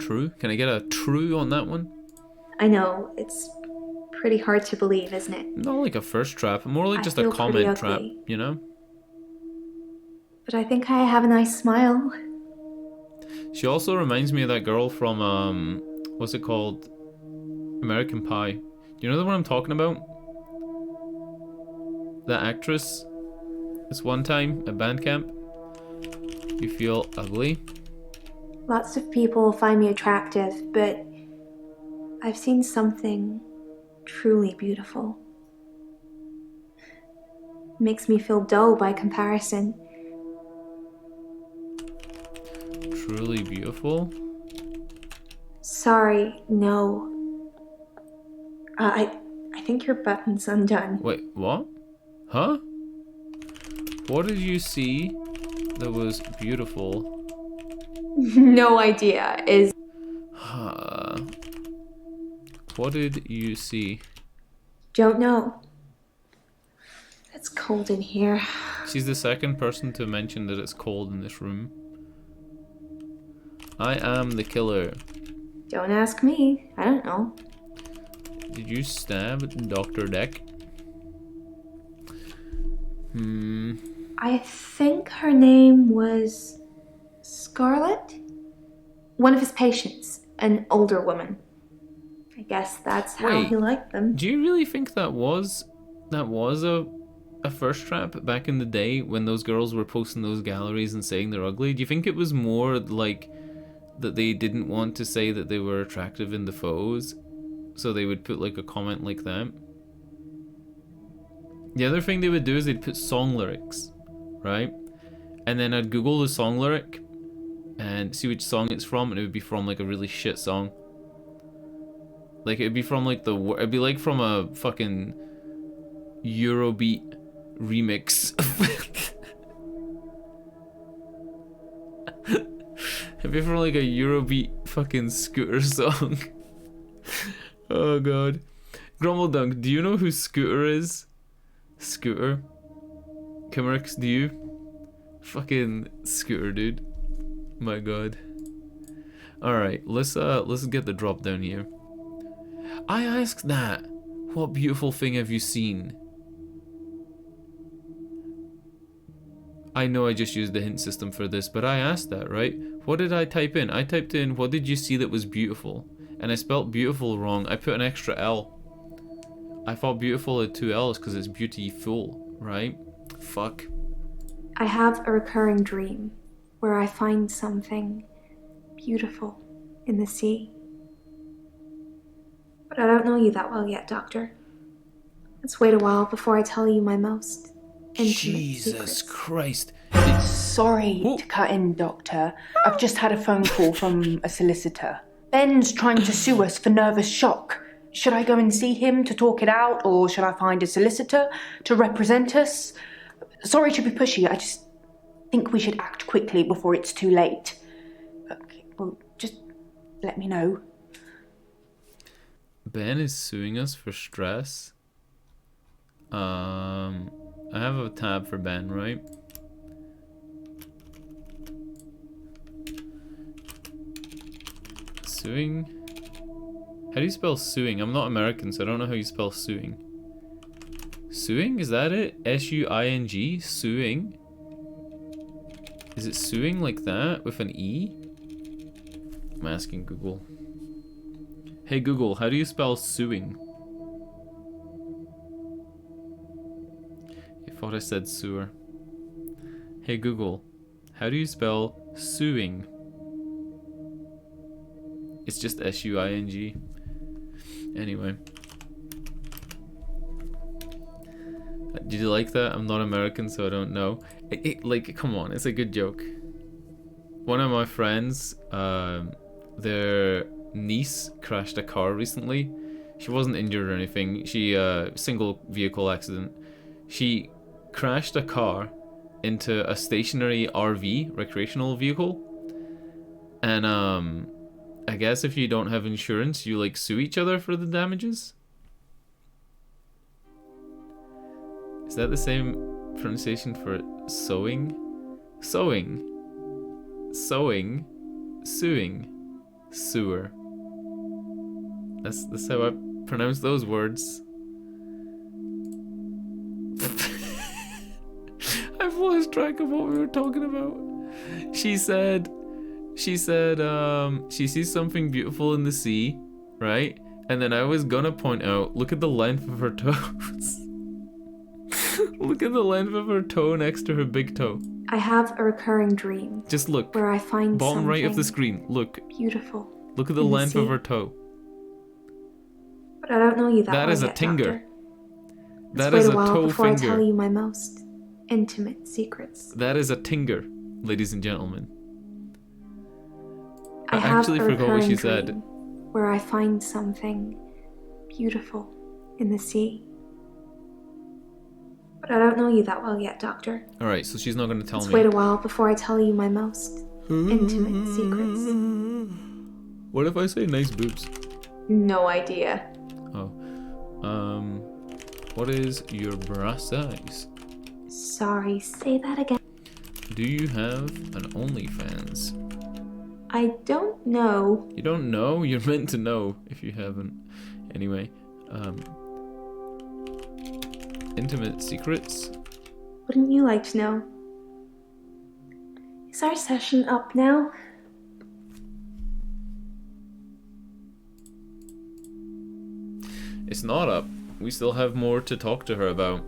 True? Can I get a true on that one? I know, it's pretty hard to believe, isn't it? Not like a first trap, more like just a comment trap, you know? But I think I have a nice smile. She also reminds me of that girl from, what's it called? American Pie. Do you know the one I'm talking about? That actress. This one time at band camp. You feel ugly? Lots of people find me attractive, but I've seen something truly beautiful. Makes me feel dull by comparison. truly beautiful? Sorry, no. I think your button's undone. Wait, what? Huh? What did you see that was beautiful? No idea. What did you see? Don't know. It's cold in here. She's the second person to mention that it's cold in this room. I am the killer. Don't ask me. I don't know. Did you stab Dr. Deck? I think her name was Scarlett? One of his patients, an older woman. I guess that's how he liked them. Do you really think that was a first trap back in the day when those girls were posting those galleries and saying they're ugly? Do you think it was more like that they didn't want to say that they were attractive in the photos, so they would put like a comment like that? The other thing they would do is they'd put song lyrics, right? And then I'd Google the song lyric and see which song it's from, and it would be from like a really shit song. Like it'd be from like it'd be like from a fucking Eurobeat remix. It'd be from like a Eurobeat fucking Scooter song. Oh god. Grumbledunk, do you know who Scooter is? Scooter? Kimerix, do you? Fucking Scooter, dude. My god. Alright, let's get the drop down here. I asked that. What beautiful thing have you seen? I know I just used the hint system for this, but I asked that, right? What did I type in? I typed in, what did you see that was beautiful? And I spelt beautiful wrong. I put an extra L. I thought beautiful had 2 L's because it's beautiful, right? Fuck. I have a recurring dream where I find something beautiful in the sea. But I don't know you that well yet, Doctor. Let's wait a while before I tell you my most intimate Jesus secrets. Christ. Sorry to cut in, Doctor. I've just had a phone call from a solicitor. Ben's trying to sue us for nervous shock. Should I go and see him to talk it out, or should I find a solicitor to represent us? Sorry to be pushy, I just think we should act quickly before it's too late. Okay, well, just let me know. Ben is suing us for stress. I have a tab for Ben, right? Suing? How do you spell suing? I'm not American, so I don't know how you spell suing. Suing? Is that it? S-U-I-N-G? Suing? Is it suing like that with an E? I'm asking Google. Hey Google, how do you spell suing? I thought I said sewer. Hey Google, how do you spell suing? It's just S-U-I-N-G. Anyway. Did you like that? I'm not American, so I don't know. Like, come on, it's a good joke. One of my friends, their niece crashed a car recently. She wasn't injured or anything. She, single vehicle accident. She crashed a car into a stationary RV, recreational vehicle. And, I guess if you don't have insurance, you like sue each other for the damages? Is that the same pronunciation for sewing? Sewing. Sewing. Suing. Sewer. That's how I pronounce those words. I've lost track of what we were talking about. She said she sees something beautiful in the sea, right? And then I was gonna point out, look at the length of her toes. Look at the length of her toe next to her big toe. I have a recurring dream. Just look. Where I find bottom right of the something screen. Look. Beautiful. Look at the length of her toe. But I don't know you that well is a yet, tinger. Doctor. That is a toe before finger. I tell you my most intimate secrets. That is a tinger, ladies and gentlemen. I have actually a forgot what she recurring said. dream where I find something beautiful in the sea. But I don't know you that well yet, Doctor. Alright, so she's not going to tell Let's me. wait a while before I tell you my most intimate secrets. What if I say nice boobs? No idea. Oh. What is your bra size? Sorry, say that again. Do you have an OnlyFans? I don't know. You don't know? You're meant to know if you haven't. Anyway, intimate secrets? Wouldn't you like to know? Is our session up now? It's not up. We still have more to talk to her about.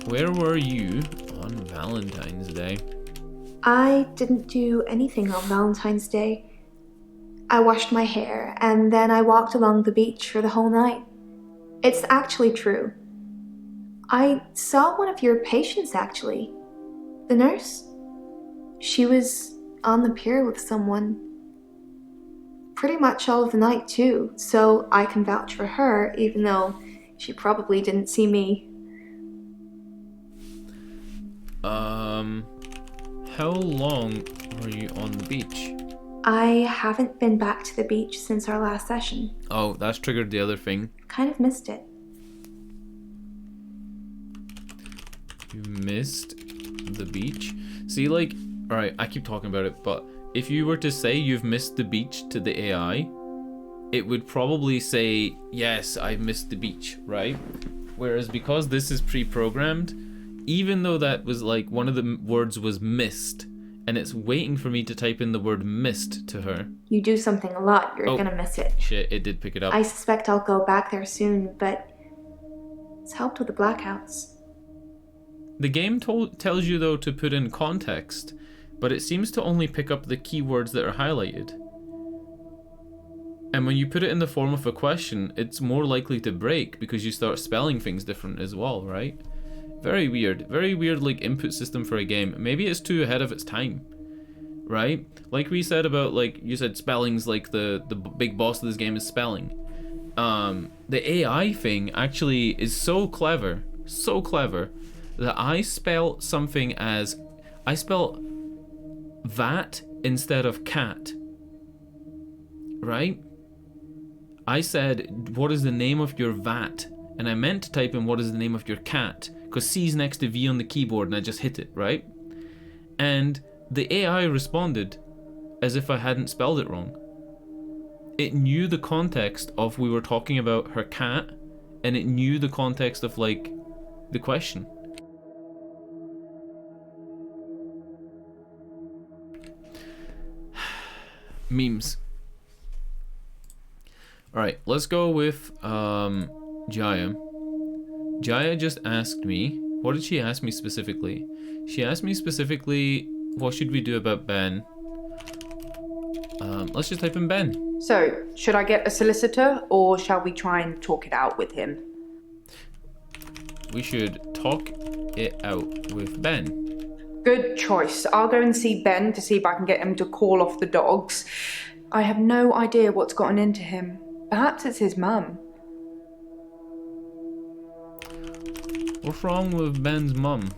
Where were you on Valentine's Day? I didn't do anything on Valentine's Day. I washed my hair and then I walked along the beach for the whole night. It's actually true. I saw one of your patients actually. The nurse. She was on the pier with someone. Pretty much all of the night too, so I can vouch for her even though she probably didn't see me. How long were you on the beach? I haven't been back to the beach since our last session. Oh, that's triggered the other thing. Kind of missed it. You missed the beach? See, like, alright, I keep talking about it, but if you were to say you've missed the beach to the AI, it would probably say, yes, I missed the beach, right? Whereas because this is pre-programmed, even though that was like one of the words was missed, and it's waiting for me to type in the word missed to her. You do something a lot, you're gonna miss it. Shit, it did pick it up. I suspect I'll go back there soon, but it's helped with the blackouts. The game tells you though to put in context, but it seems to only pick up the keywords that are highlighted. And when you put it in the form of a question, it's more likely to break because you start spelling things different as well, right? Very weird like input system for a game. Maybe it's too ahead of its time, right? Like we said about, like, you said spelling's like the big boss of this game is spelling. The AI thing actually is so clever that I spell something as, I spell vat instead of cat, right? I said, what is the name of your vat? And I meant to type in what is the name of your cat, because C's next to V on the keyboard and I just hit it, right? And the AI responded as if I hadn't spelled it wrong. It knew the context of we were talking about her cat, and it knew the context of, like, the question. Memes. Alright, let's go with Jaya. Jaya just asked me, what did she ask me specifically? She asked me specifically, what should we do about Ben? Let's just type in Ben. So, should I get a solicitor, or shall we try and talk it out with him? We should talk it out with Ben. Good choice. I'll go and see Ben to see if I can get him to call off the dogs. I have no idea what's gotten into him. Perhaps it's his mum. What's wrong with Ben's mum?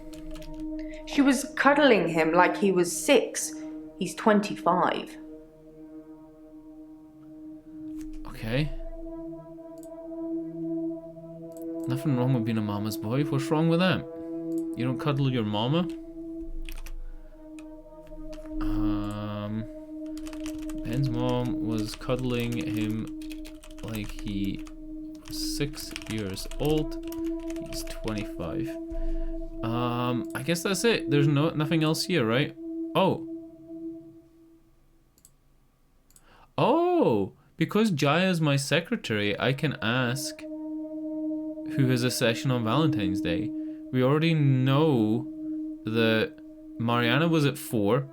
She was cuddling him like he was 6. He's 25. Okay. Nothing wrong with being a mama's boy. What's wrong with that? You don't cuddle your mama? Ben's mom was cuddling him like he was 6 years old. He's 25. I guess that's it. There's nothing else here, right? Oh, because Jaya's my secretary, I can ask who has a session on Valentine's Day. We already know that Mariana was at 4.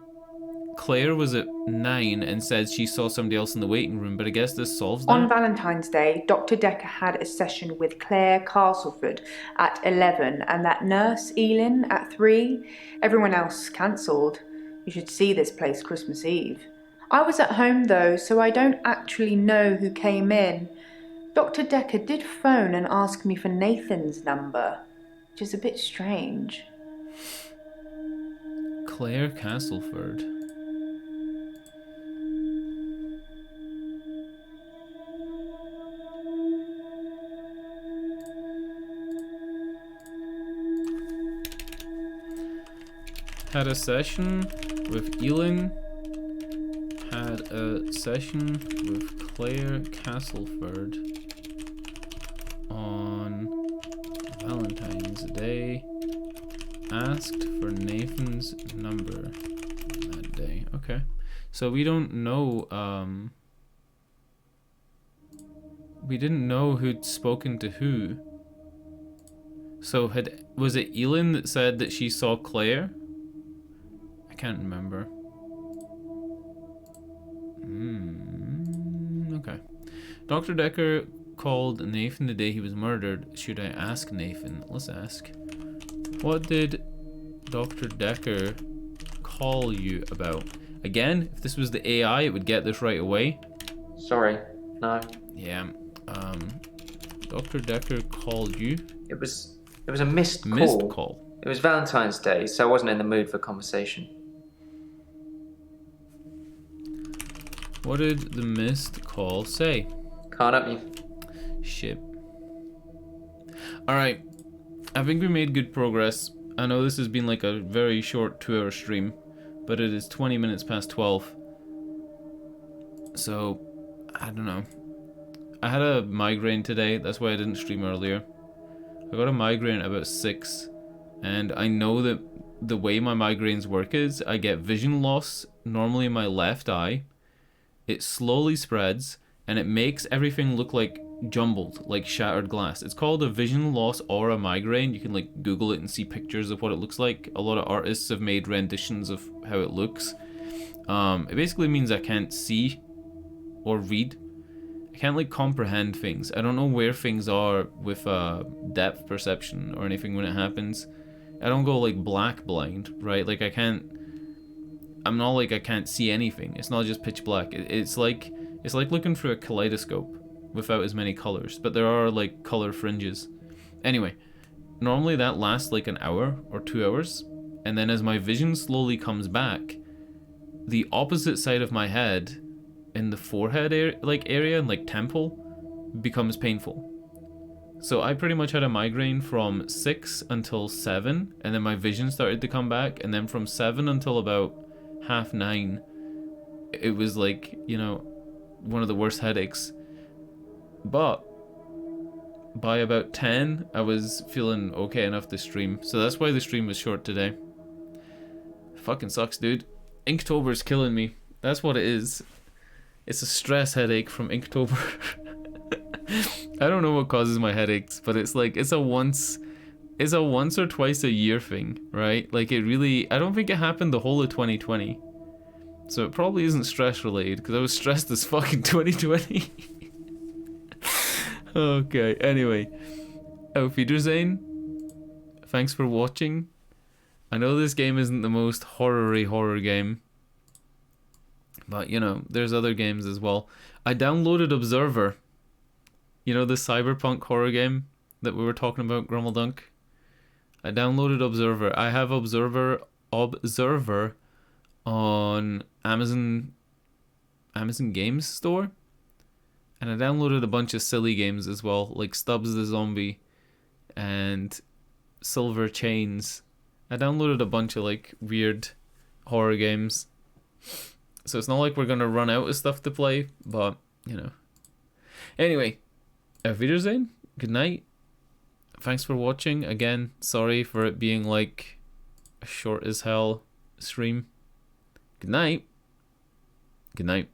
Claire was at 9 and said she saw somebody else in the waiting room, but I guess this solves that. On Valentine's Day, Dr. Dekker had a session with Claire Castleford at 11 and that nurse, Elin, at 3. Everyone else cancelled. You should see this place Christmas Eve. I was at home though, so I don't actually know who came in. Dr. Dekker did phone and ask me for Nathan's number, which is a bit strange. Claire Castleford. Had a session with Elin. Had a session with Claire Castleford on Valentine's Day. Asked for Nathan's number that day. Okay. So we don't know, we didn't know who'd spoken to who. So was it Elin that said that she saw Claire? I can't remember. Okay. Dr. Dekker called Nathan the day he was murdered. Should I ask Nathan? Let's ask. What did Dr. Dekker call you about? Again, if this was the AI, it would get this right away. Sorry, no. Yeah. Dr. Dekker called you? It was a missed call. Missed call. It was Valentine's Day, so I wasn't in the mood for conversation. What did the missed call say? Can't help you. Shit. Alright. I think we made good progress. I know this has been like a very short 2-hour stream, but it is 20 minutes past 12. So, I don't know. I had a migraine today, that's why I didn't stream earlier. I got a migraine at about 6, and I know that the way my migraines work is I get vision loss, normally in my left eye. It slowly spreads, and it makes everything look like jumbled, like shattered glass. It's called a vision loss or a migraine. You can like Google it and see pictures of what it looks like. A lot of artists have made renditions of how it looks. It basically means I can't see or read. I can't like comprehend things. I don't know where things are with depth perception or anything when it happens. I don't go like black blind, right? Like I'm not like I can't see anything. It's not just pitch black. It's like looking through a kaleidoscope without as many colors, but there are like color fringes. Anyway, normally that lasts like an hour or 2 hours, and then as my vision slowly comes back, the opposite side of my head in the forehead area and like temple becomes painful. So I pretty much had a migraine from 6 until 7, and then my vision started to come back, and then from 7 until about 9:30, it was like, you know, one of the worst headaches. But by about 10, I was feeling okay enough to stream. So that's why the stream was short today. Fucking sucks, dude. Inktober's killing me. That's what it is. It's a stress headache from Inktober. I don't know what causes my headaches, but it's like it's a once or twice a year thing, right? Like it really, I don't think it happened the whole of 2020. So it probably isn't stress related, because I was stressed as fuck in 2020. Okay, anyway. Auf Wiedersehen. Thanks for watching. I know this game isn't the most horror game, but you know, there's other games as well. I downloaded Observer. You know, the cyberpunk horror game that we were talking about, Grummeldunk? I downloaded Observer. I have Observer on Amazon Games Store. And I downloaded a bunch of silly games as well, like Stubbs the Zombie and Silver Chains. I downloaded a bunch of like weird horror games. So it's not like we're gonna run out of stuff to play, but you know. Anyway, Auf Wiedersehen. Good night. Thanks for watching. Again, sorry for it being like a short as hell stream. Good night. Good night.